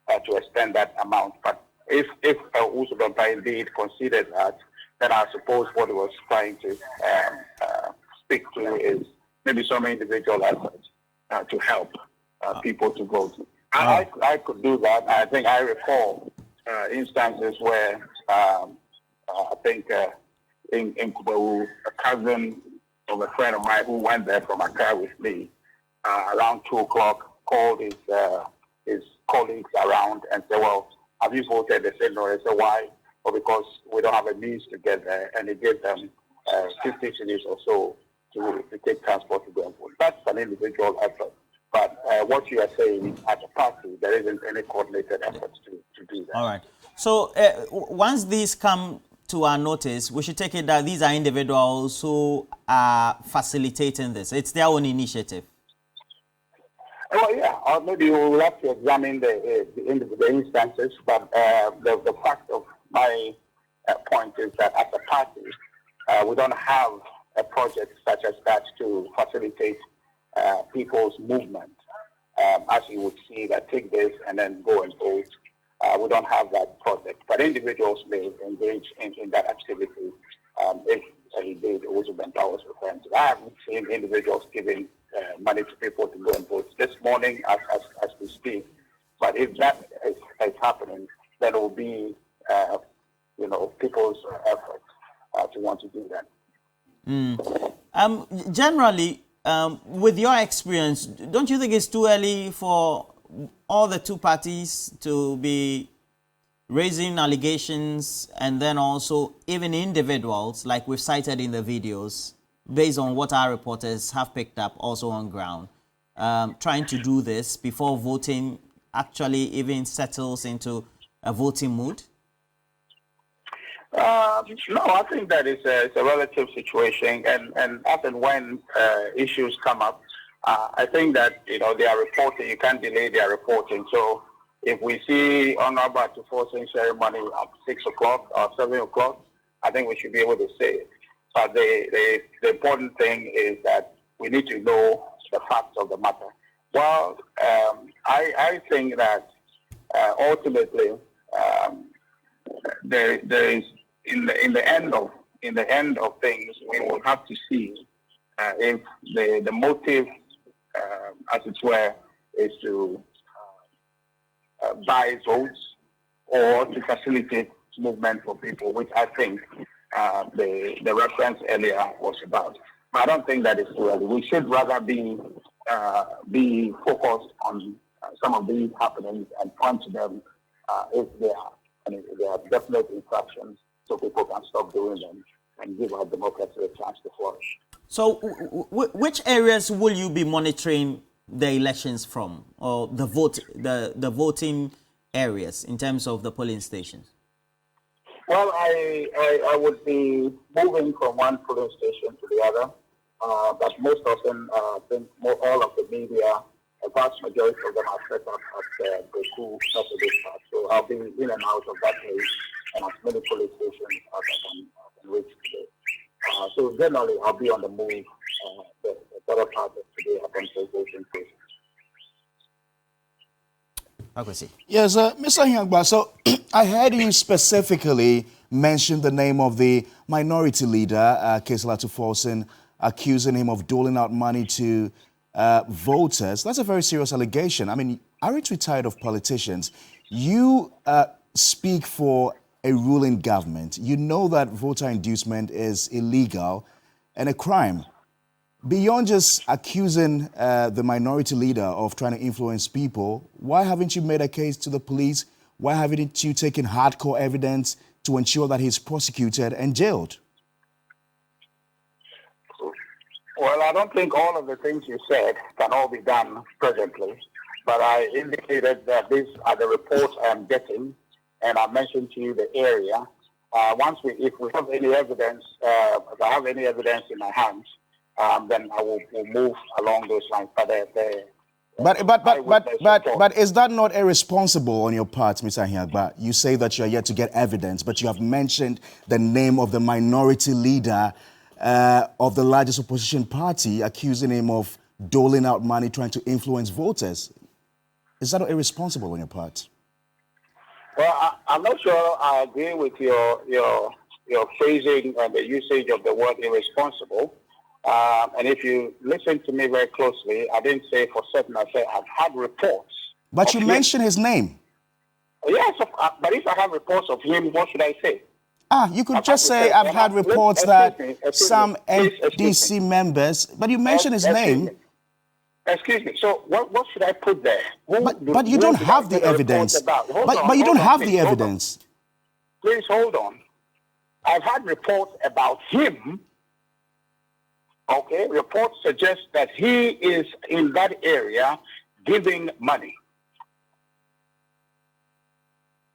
to extend that amount. But if Osu Bempa indeed considered that, then I suppose what he was trying to speak to is maybe some individual efforts to help people to vote. I could do that. I think I recall instances where I think in Kubawu, a cousin of a friend of mine who went there from Accra with me around 2 o'clock called his colleagues around and said, well, have you voted? They said no. They said, why? Well, because we don't have a means to get there. And he gave them 50 cities or so to take transport to go and vote. That's an individual effort. But what you are saying, as a party, there isn't any coordinated efforts to do that. All right. So once these come to our notice, we should take it that these are individuals who are facilitating this. It's their own initiative. Well, yeah, or maybe we will have to examine the instances, but the fact of my point is that as a party, we don't have a project such as that to facilitate people's movement, as you would see that take this and then go and vote. We don't have that project, but individuals may engage in that activity if they also been powers with friends. I haven't seen individuals giving money to people to go and vote this morning as we speak. But if that is happening, then it will be, people's effort to want to do that. Generally, with your experience, don't you think it's too early for all the two parties to be raising allegations and then also even individuals, like we've cited in the videos, based on what our reporters have picked up also on ground, trying to do this before voting actually even settles into a voting mood? No, I think that it's a relative situation, and often when issues come up, I think that they are reporting. You can't delay their reporting. So if we see honorable to forcing ceremony at 6 o'clock or 7 o'clock, I think we should be able to say it. But the important thing is that we need to know the facts of the matter. Well, I think that ultimately there is in the end of things, we will have to see if the motive, as it were, is to buy votes or to facilitate movement for people, which I think the reference earlier was about. But I don't think that is too early. We should rather be focused on some of these happenings and point to them if there are definite infractions, so people can stop doing them and give our democracy a chance to flourish. So which areas will you be monitoring the elections from, or the voting areas in terms of the polling stations? Well, I would be moving from one polling station to the other, but most often, I think all of the media, a vast majority of them are set up at the school Saturday Park. So I'll be in and out of that place and as many polling stations as I can reach today. So generally, I'll be on the move the better part of today up until voting stations. Yes, Mr. Hyangba, so I heard you specifically mention the name of the minority leader, Keselatu Forson, accusing him of doling out money to voters. That's a very serious allegation. I mean, aren't we tired of politicians? You speak for a ruling government. You know that voter inducement is illegal and a crime. Beyond just accusing the minority leader of trying to influence people, why haven't you made a case to the police? Why haven't you taken hardcore evidence to ensure that he's prosecuted and jailed? Well, I don't think all of the things you said can all be done presently, but I indicated that these are the reports I am getting, and I mentioned to you the area. If we have any evidence, if I have any evidence in my hands, then I will move along those lines. But is that not irresponsible on your part, Mr. Hyangba? You say that you are yet to get evidence, but you have mentioned the name of the minority leader of the largest opposition party, accusing him of doling out money, trying to influence voters. Is that not irresponsible on your part? Well, I'm not sure I agree with your phrasing and the usage of the word irresponsible. And if you listen to me very closely, I didn't say for certain. I said I've had reports. But you mentioned his name. Yes, but if I have reports of him, what should I say? You could just say I've had reports that some NDC members, but you mentioned his name. Excuse me. So what should I put there? But you don't have the evidence. But you don't have the evidence. Please hold on. I've had reports about him. Okay, reports suggest that he is in that area giving money.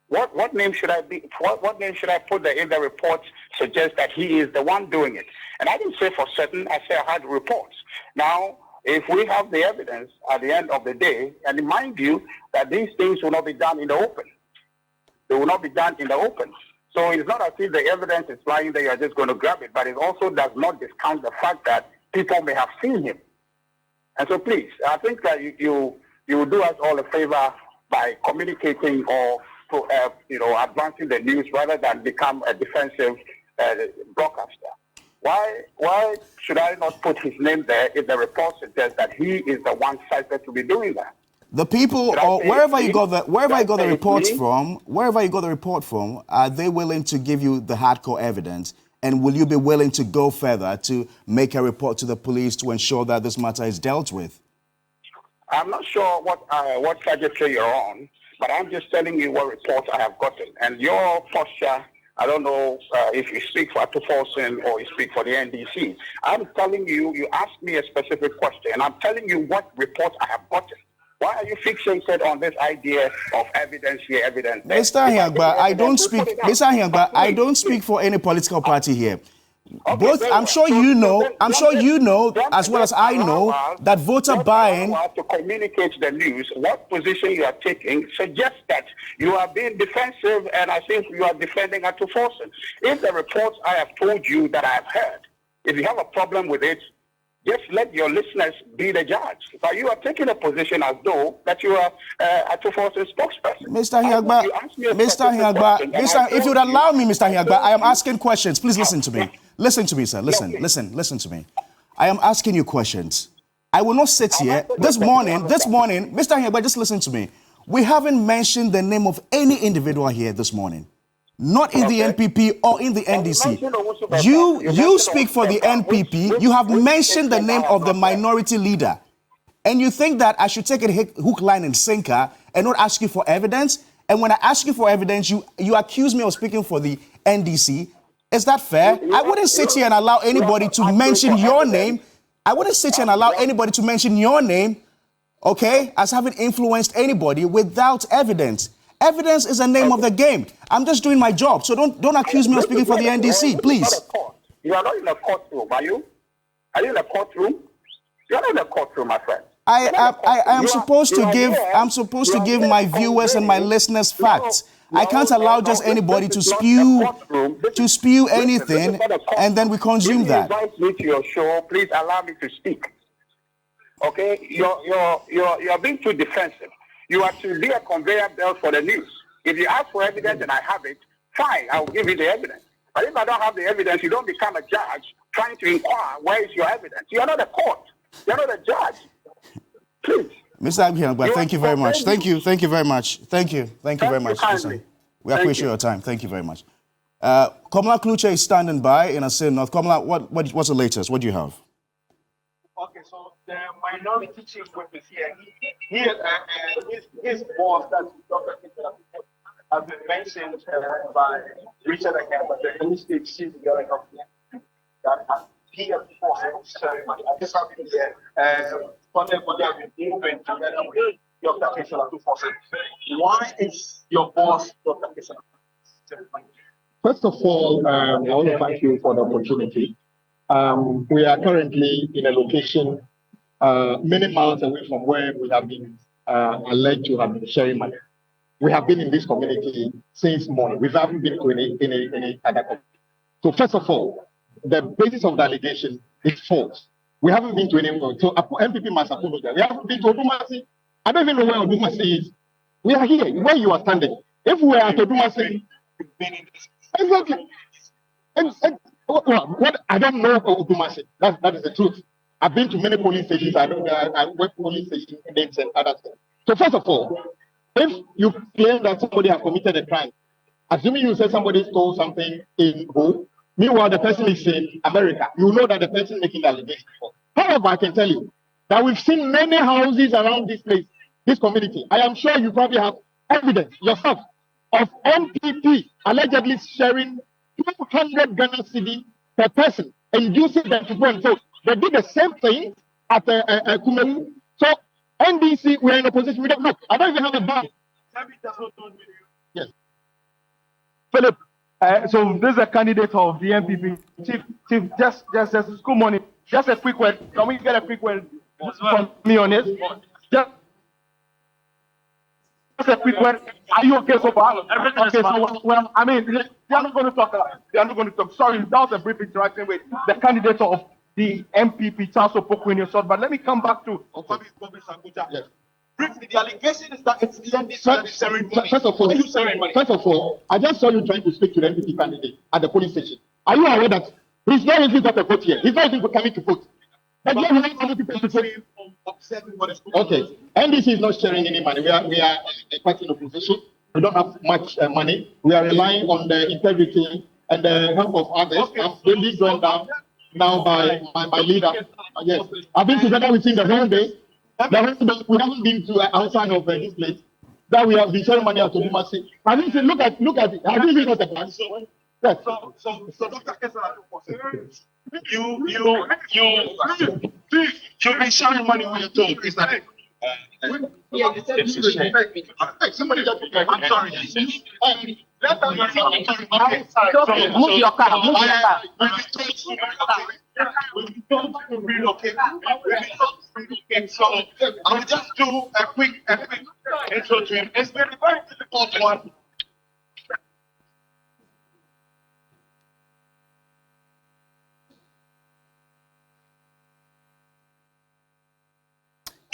What name should I be? What name should I put there if the reports suggest that he is the one doing it? And I didn't say for certain. I said I had reports. Now, if we have the evidence at the end of the day, and mind you that these things will not be done in the open. They will not be done in the open. So it's not as if the evidence is lying there, you're just going to grab it, but it also does not discount the fact that people may have seen him. And so please, I think that you will do us all a favor by communicating or advancing the news rather than become a defensive broadcaster. Why should I not put his name there if the report suggests that he is the one cited to be doing that? The people, or wherever you got the report from, are they willing to give you the hardcore evidence? And will you be willing to go further to make a report to the police to ensure that this matter is dealt with? I'm not sure what trajectory you're on, but I'm just telling you what reports I have gotten. And your posture, I don't know if you speak for Atuforsen or you speak for the NDC. I'm telling you, you asked me a specific question, and I'm telling you what reports I have gotten. Why are you fixated on this idea of evidence here, evidence there? Mr. Hyangba, I don't speak for any political party here. Okay, I'm sure you know as well as I know that voter buying to communicate the news, what position you are taking suggests that you are being defensive, and I think you are defending Atuforsen. If the reports I have told you that I have heard, if you have a problem with it, just let your listeners be the judge. But you are taking a position as though that you are Atuforsen's spokesperson. Mr. Hyangba, if you would allow me, Mr. Hyangba, I am asking questions. Please listen to me. Listen to me, sir. Listen to me. I am asking you questions. I will not sit here. This morning, Mr. Hyangba, just listen to me. We haven't mentioned the name of any individual here this morning. Not in the NPP or in the NDC. You speak for the NPP. You have mentioned the name of the minority leader. And you think that I should take it hook, line, and sinker and not ask you for evidence? And when I ask you for evidence, you accuse me of speaking for the NDC. Is that fair? I wouldn't sit here and allow anybody to mention your name. Okay, as having influenced anybody without evidence. Evidence is the name of the game. I'm just doing my job, so don't accuse me of speaking for the NDC, please. You are not in a courtroom, are you? Are you in a courtroom? You are not in a courtroom, my friend. I'm supposed to give my viewers and my listeners facts. I can't allow just anybody to spew anything and then we consume that. If you invite me to your show, please allow me to speak. Okay, you're being too defensive. You are to be a conveyor belt for the news. If you ask for evidence and I have it, fine, I will give you the evidence. But if I don't have the evidence, you don't become a judge trying to inquire where is your evidence. You are not a court. You are not a judge. Please. Mr. Hyangba, thank you very much. Thank you very much. Thank you very much. We appreciate your time. Thank you very much. Komala Kluche is standing by in Assin North. Komala, what's the latest? What do you have? Okay, so the minority chief whip is here. His boss, that's Dr. has been mentioned by Richard again, but the English state chief that he has forced ceremony. I just have been here. Sunday morning has been moving to Dr. Kisela to force it. Why is your boss Dr. Kisela? First of all, I want to thank you for the opportunity. We are currently in a location many miles away from where we have been alleged to have been sharing money. We have been in this community since morning. We haven't been to any other community. So first of all, the basis of the allegation is false. We haven't been to anyone. So NPP must apologize. We haven't been to Odumasi. I don't even know where Odumasi is. We are here, where you are standing. If we are at Odumasi, exactly. What I don't know Okumasi. That is the truth. I've been to many polling stations. I work polling station names and other things. So first of all, if you claim that somebody has committed a crime, assuming you say somebody stole something in Ho, meanwhile the person is in America, you know that the person making the allegation. However, I can tell you that we've seen many houses around this place, this community. I am sure you probably have evidence yourself of MPP allegedly sharing 200 Ghana cedi per person, inducing them to go and vote. They did the same thing at Kumewu. So NDC, we're in a position we don't look. I don't even have a ban. Yes. Philip, so this is a candidate of the MPP. Chief, just good morning. Just a quick word. Can we get a quick word from me on this? Just a quick word. Are you okay so far? Okay, so well, I mean, they are not going to talk. They are not going to talk. Sorry, that was a brief interaction with the candidate of the MPP, Charles Opoku, short. But let me come back to Yes. Briefly, the allegation is that it's the NDC that is sharing money. First of all, I just saw you trying to speak to the MPP candidate at the polling station. Are you aware that he's not even got a vote here? He's not even coming to vote. But you have other people to vote. Okay, NDC is not sharing any money. We are a party in opposition. We don't have much money. We are relying on the integrity and the help of others. I'm really joined down now by my leader. Yes, I've been together with him the whole day. We haven't been to outside of this place. That we have been sharing money out to Dumasi. I mean, look at it. I think it's not a plan. Yes. So Dr. Kessler, you've been sharing money with your talk. Is that it? Somebody just I'm sorry. Move your car. Move your car. We've been told to relocate. So I'll just do a quick intro to him. It's been a very difficult one.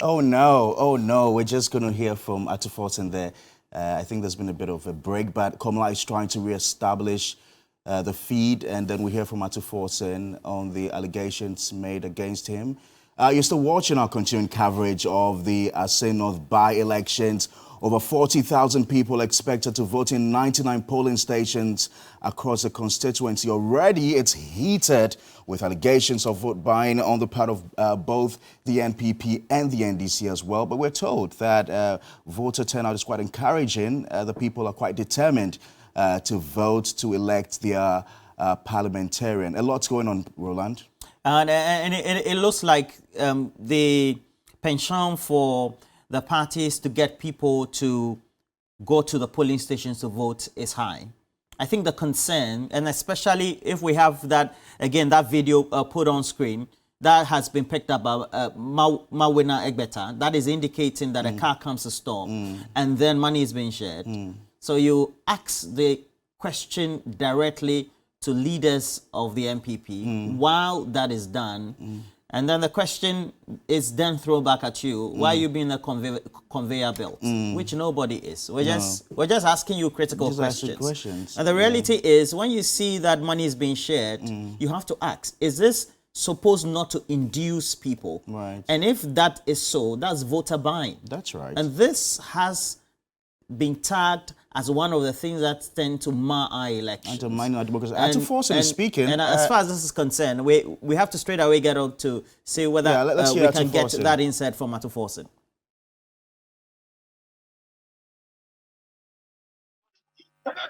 Oh no, we're just going to hear from Atuforton there. I think there's been a bit of a break, but Komla is trying to re-establish the feed, and then we hear from Atuforton on the allegations made against him. You're still watching our continuing coverage of the Assin North by-elections. Over 40,000 people expected to vote in 99 polling stations across the constituency. Already, it's heated with allegations of vote buying on the part of both the NPP and the NDC as well. But we're told that voter turnout is quite encouraging. The people are quite determined to vote to elect their parliamentarian. A lot's going on, Roland. And it looks like the penchant for the parties to get people to go to the polling stations to vote is high. I think the concern, and especially if we have that, again, that video put on screen, that has been picked up by Mawina Egbeta, that is indicating that a car comes to stop and then money is being shared. So you ask the question directly to leaders of the MPP while that is done. And then the question is then thrown back at you. Why are you being a conveyor belt? Which nobody is. We're just asking you critical questions. And the reality is, when you see that money is being shared, you have to ask, is this supposed not to induce people? Right. And if that is so, that's voter buying. That's right. And this has been tagged as one of the things that tend to mar our elections. Undermining our democracy. Atuforton is speaking. And as far as this is concerned, we have to straight away get on to see whether we can get that insight from Atuforton.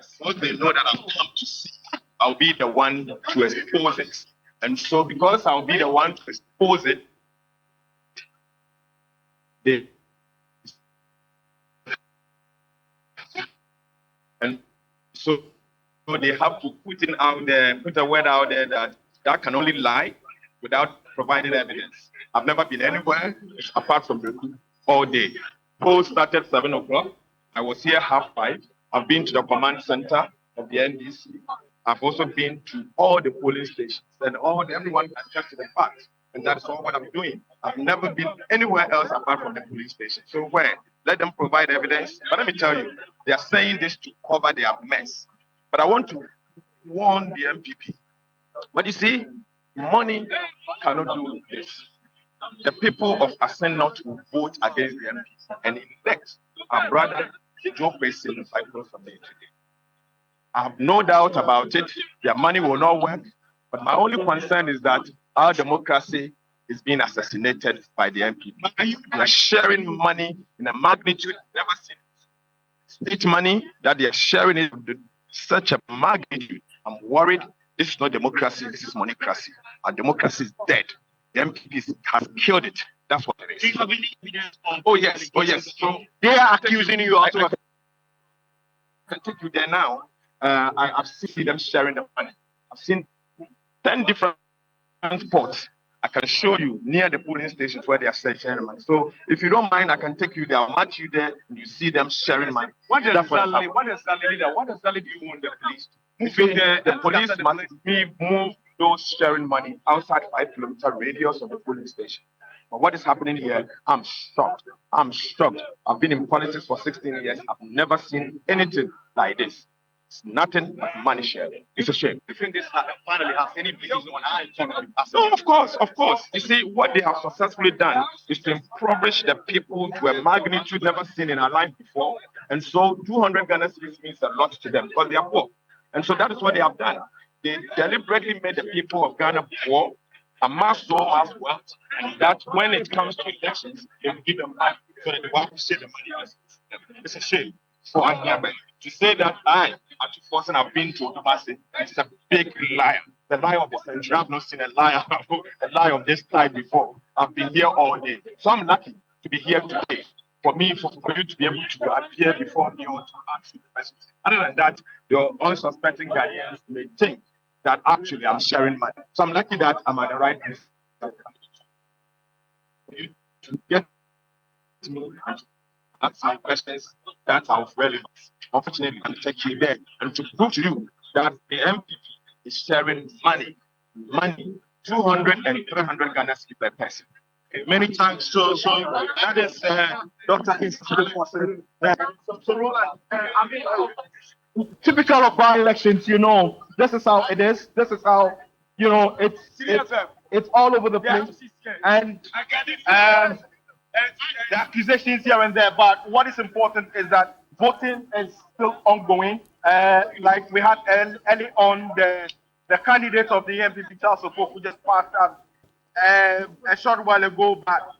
So they know that I've come to see. I'll be the one to expose it. And so because I'll be the one to expose it, and so they have to put a word out there that can only lie without providing evidence. I've never been anywhere apart from the all day. Poll started 7 o'clock. I was here 5:30. I've been to the command center of the NDC. I've also been to all the polling stations, and everyone can check to the fact. And that's all what I'm doing. I've never been anywhere else apart from the police station. So let them provide evidence. But let me tell you, they are saying this to cover their mess. But I want to warn the MPP But you see, money cannot do this. The people of Assin North will vote against the MPs and elect our brother Joe Basin Cyprus from today. I have no doubt about it. Their money will not work. But my only concern is that our democracy is being assassinated by the MP. They are sharing money in a magnitude never seen. State money that they are sharing is such a magnitude. I'm worried. This is not democracy. This is moneycracy. Our democracy is dead. The MPs have killed it. That's what it is. Do you have any evidence on? Oh yes. Oh yes. So they are accusing you also. I can take you there now. I've seen them sharing the money. I've seen 10 different spots. I can show you near the polling stations where they are sharing money. So if you don't mind, I can take you there. I'll match you there and you see them sharing money. What exactly do you want the police to do? The police must move those sharing money outside 5-kilometer radius of the polling station. But what is happening here, I'm shocked. I'm shocked. I've been in politics for 16 years. I've never seen anything like this. It's nothing but money sharing. It's a shame. Do you think this finally has any business on our economy? No, of course, of course. You see, what they have successfully done is to impoverish the people to a magnitude never seen in our life before. And so 200 Ghana cedis means a lot to them because they are poor. And so that is what they have done. They deliberately made the people of Ghana poor, amass so much wealth, and that when it comes to elections, they will give them back so that they will have to share the money. It's a shame. So to say that I, Atu Forsen, have been to Obamasi, it's a big liar. The lie of the century. I've not seen a liar, a lie of this type before. I've been here all day. So I'm lucky to be here today. For me, for you to be able to appear before me or to ask you the questions. Other than that, the unsuspecting Ghanaians may think that actually I'm sharing money. So I'm lucky that I'm at the right place. For you to get to me and ask some questions that are of relevance. Unfortunately, I'm take you there and to prove to you that the MPP is sharing money, 200 and 300 Ghana cedis per person. Many times, so that is Dr. So Roland, I mean, typical of our elections, you know, this is how it is. This is how, you know, it's all over the place. And the accusations here and there, but what is important is that voting is still ongoing. Like we had early on, the candidate of the MPP, Charles Opoku, who just passed out a short while ago, but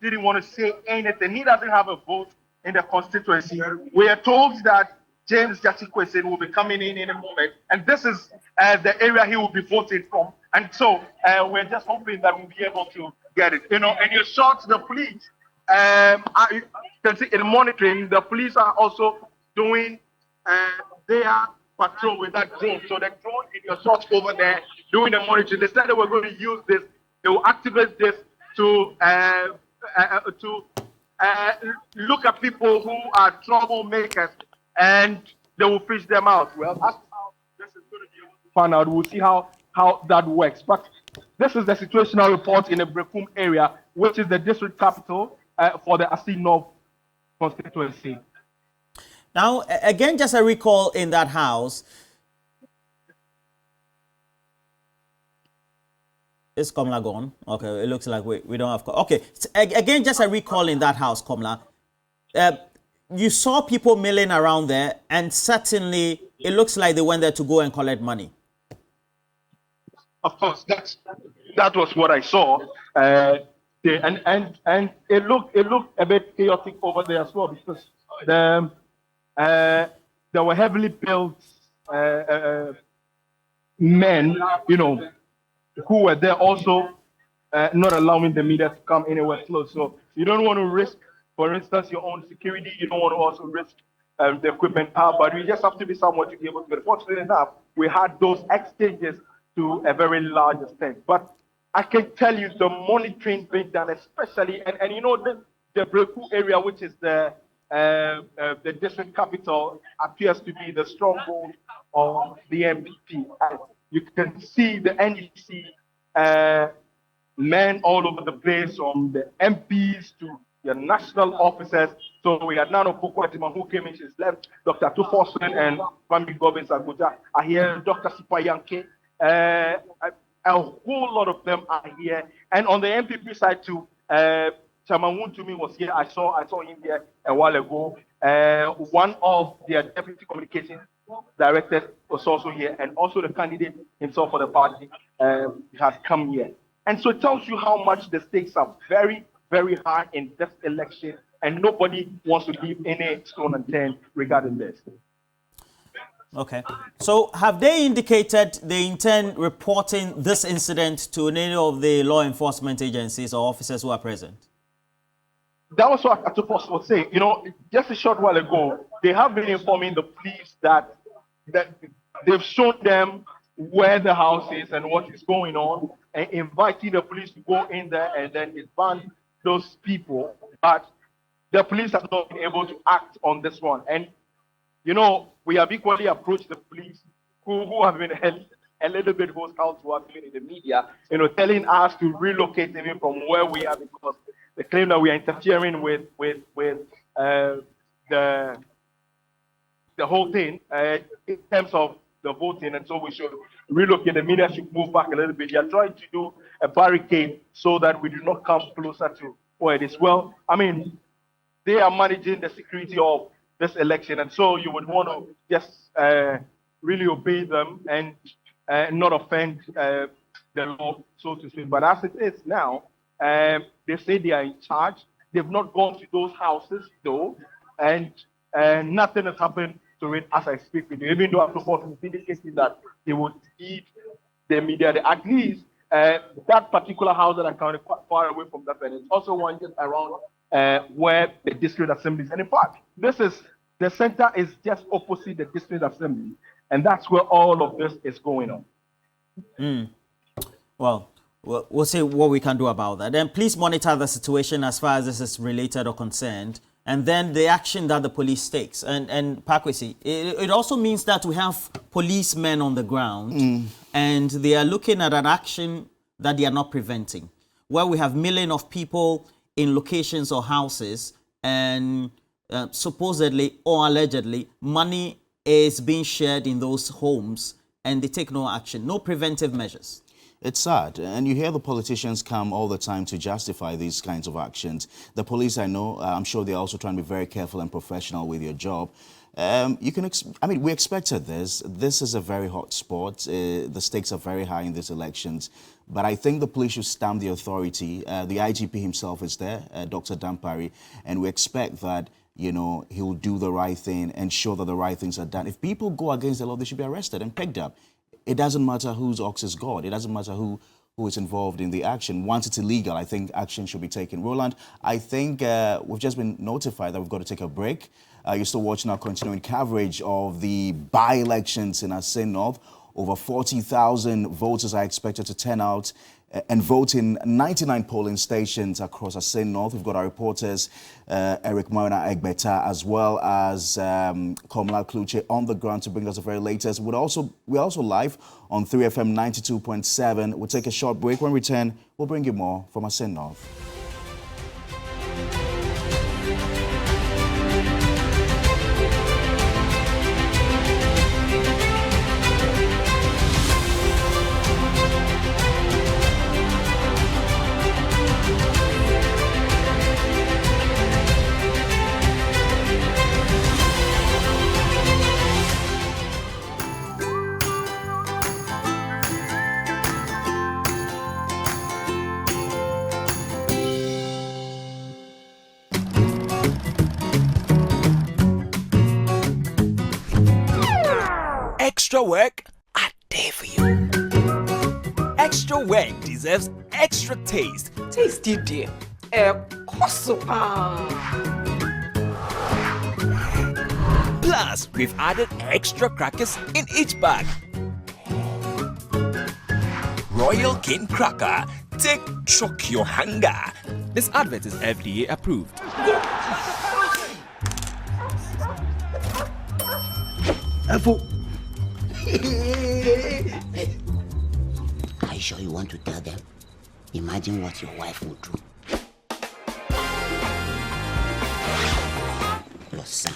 didn't want to say anything. He doesn't have a vote in the constituency. We are told that James Jachikwesin will be coming in a moment, and this is the area he will be voting from. And so we're just hoping that we'll be able to get it. You know, and you shot the police. You can see in monitoring, the police are also doing their patrol with that drone. So the drone in your shots over there doing the monitoring. They said they were going to use this. They will activate this to look at people who are troublemakers, and they will fish them out. Well, that's how this is going to be able to find out. We'll see how that works. But this is the situational report in the Brekum area, which is the district capital for the Assin North constituency. Now, again, just a recall in that house. Is Komla gone? Okay, it looks like we don't have... Okay, again, just a recall in that house, Komla. You saw people milling around there, and certainly it looks like they went there to go and collect money. Of course, that was what I saw. And it looked a bit chaotic over there as well, because there were heavily built men, you know, who were there also not allowing the media to come anywhere close. So you don't want to risk, for instance, your own security. You don't want to also risk the equipment power, but we just have to be somewhat to be able to get it. Fortunately enough, we had those exchanges to a very large extent. But I can tell you the monitoring being done, especially, and you know, the Breku area, which is the district capital, appears to be the stronghold of the MPP. You can see the NEC men all over the place, from the MPs to the national officers. So we had Nano Pokwatiman, who came in, she's left, Dr. Tuforsen and Kwame Gobbins Aguja. I hear Dr. Sipayanke a whole lot of them are here. And on the MPP side too, Chairman Wuntumi was here. I saw him here a while ago. One of their deputy communications directors was also here, and also the candidate himself for the party has come here. And so it tells you how much the stakes are very, very high in this election, and nobody wants to leave any stone unturned regarding this. Okay. So have they indicated they intend reporting this incident to any of the law enforcement agencies or officers who are present? That was what Atopos was saying. You know, just a short while ago, they have been informing the police that they've shown them where the house is and what is going on, and inviting the police to go in there and then disband those people. But the police have not been able to act on this one. And, you know, we have equally approached the police who have been a little bit hostile to us in the media, you know, telling us to relocate even from where we are because they claim that we are interfering with the whole thing in terms of the voting, and so we should relocate. The media should move back a little bit. They are trying to do a barricade so that we do not come closer to where it is. Well, I mean, they are managing the security of this election, and so you would want to just really obey them and not offend the law, so to speak. But as it is now, they say they are in charge. They've not gone to those houses though, and nothing has happened to it as I speak with you. Even though I'm supposed to indicating that they would feed the media, at least that particular house that are kind of quite far away from that, and it's also one just around where the district assembly is. And in fact, the center is just opposite the district assembly, and that's where all of this is going on. Well, we'll see what we can do about that. Then please monitor the situation as far as this is related or concerned, and then the action that the police takes. And Pakwesi, it also means that we have policemen on the ground, and they are looking at an action that they are not preventing, where we have millions of people in locations or houses, and supposedly or allegedly money is being shared in those homes, and they take no action, no preventive measures. It's sad, and you hear the politicians come all the time to justify these kinds of actions. The police, I know, I'm sure they're also trying to be very careful and professional with your job. We expected this. This is a very hot sport. The stakes are very high in these elections. But I think the police should stamp the authority. The IGP himself is there, Dr. Dampari, and we expect that, you know, he will do the right thing, ensure that the right things are done. If people go against the law, they should be arrested and picked up. It doesn't matter whose ox is God. It doesn't matter who is involved in the action. Once it's illegal, I think action should be taken. Roland, I think we've just been notified that we've got to take a break. You're still watching our continuing coverage of the by-elections in Assin North. Over 40,000 voters are expected to turn out and vote in 99 polling stations across Assin North. We've got our reporters, Eric Moina Egbeta, as well as Komla Kluche on the ground to bring us the very latest. We're also live on 3FM 92.7. We'll take a short break. When we return, we'll bring you more from Assin North. Extra work, I dare for you. Extra work deserves extra taste. Tasty dear. Plus, we've added extra crackers in each bag. Royal King Cracker. Take choke your hunger. This advert is FDA approved. Are you sure you want to tell them? Imagine what your wife would do. Your son